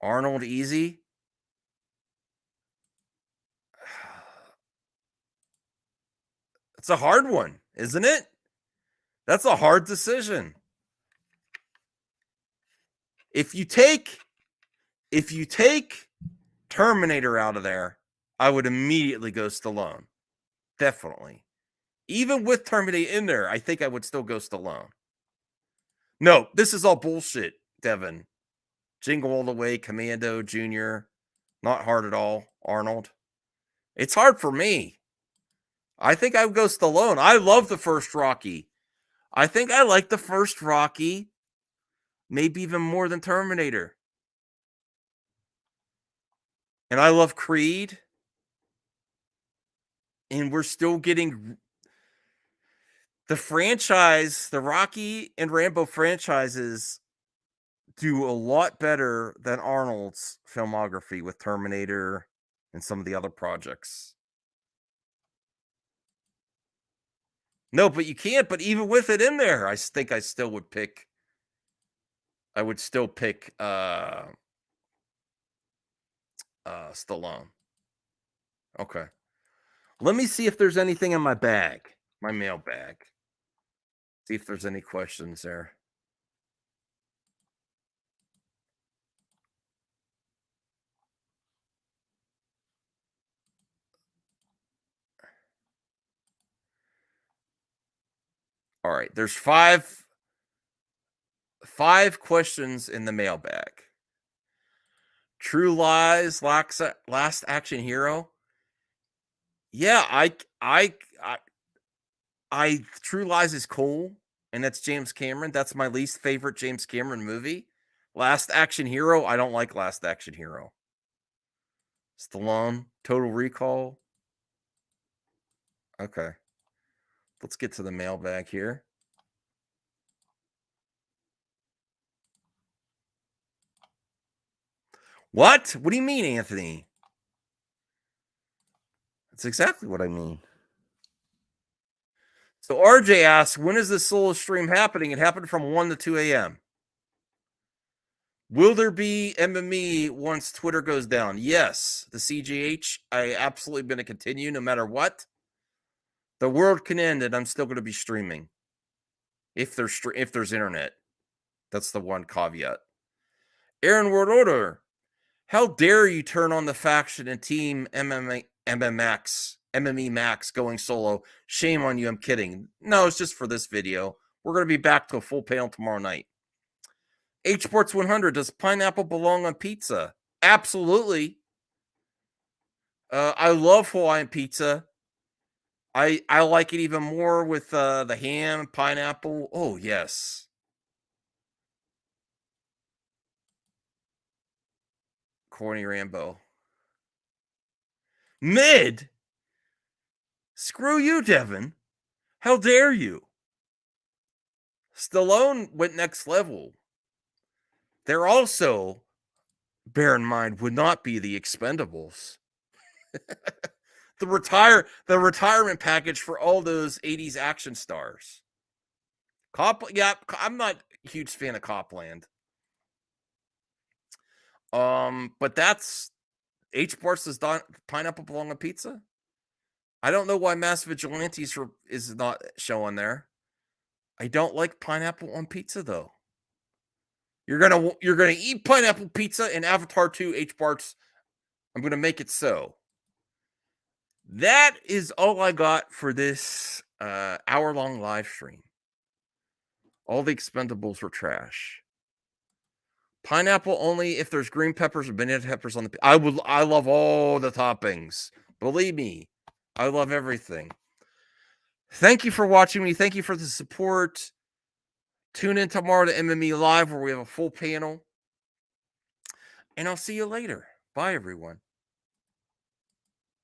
Arnold easy. It's a hard one, isn't it? That's a hard decision. If you take Terminator out of there, I would immediately go Stallone. Definitely. Even with Terminator in there, I think I would still go Stallone. No, this is all bullshit, Devin. Jingle All the Way, Commando, Junior. Not hard at all. Arnold. It's hard for me. I think I would go Stallone. I love the first Rocky. I think I like the first Rocky maybe even more than Terminator. And I love Creed. And we're still getting the franchise, the Rocky and Rambo franchises do a lot better than Arnold's filmography with Terminator and some of the other projects. No, but you can't. But even with it in there, I think I still would pick. I would still pick Stallone. Okay. Let me see if there's anything in my bag, my mail bag. See if there's any questions there. All right, there's five questions in the mailbag. True Lies, Last Action Hero. Yeah, I True Lies is cool, and that's James Cameron. That's my least favorite James Cameron movie. Last Action Hero, I don't like Last Action Hero. Stallone, Total Recall. Okay. Let's get to the mailbag here. What? What do you mean, Anthony? That's exactly what I mean. So RJ asks, when is this solo stream happening? It happened from 1 to 2 a.m. Will there be MME once Twitter goes down? Yes. The CGH, I absolutely going to continue no matter what. The world can end and I'm still going to be streaming. If there's internet. That's the one caveat. Aaron World Order. How dare you turn on the faction and team MME Max going solo? Shame on you. I'm kidding. No, it's just for this video. We're going to be back to a full panel tomorrow night. H Sports 100. Does pineapple belong on pizza? Absolutely. I love Hawaiian pizza. I like it even more with the ham, pineapple. Oh, yes. Corny Rambo. Mid? Screw you, Devin. How dare you? Stallone went next level. They're also, bear in mind, would not be the Expendables. the retirement package for all those 80s action stars. Yeah, I'm not a huge fan of Copland. But that's H. Bart's Pineapple Belong on Pizza. I don't know why Mass Vigilantes is not showing there. I don't like pineapple on pizza though. You're gonna eat pineapple pizza in Avatar 2 H. Bart's. I'm gonna make it so. That is all I got for this hour-long live stream. All the Expendables were trash. Pineapple only if there's green peppers or banana peppers on the. I love all the toppings. Believe me, I love everything. Thank you for watching me. Thank you for the support. Tune in tomorrow to MME Live where we have a full panel. And I'll see you later. Bye, everyone.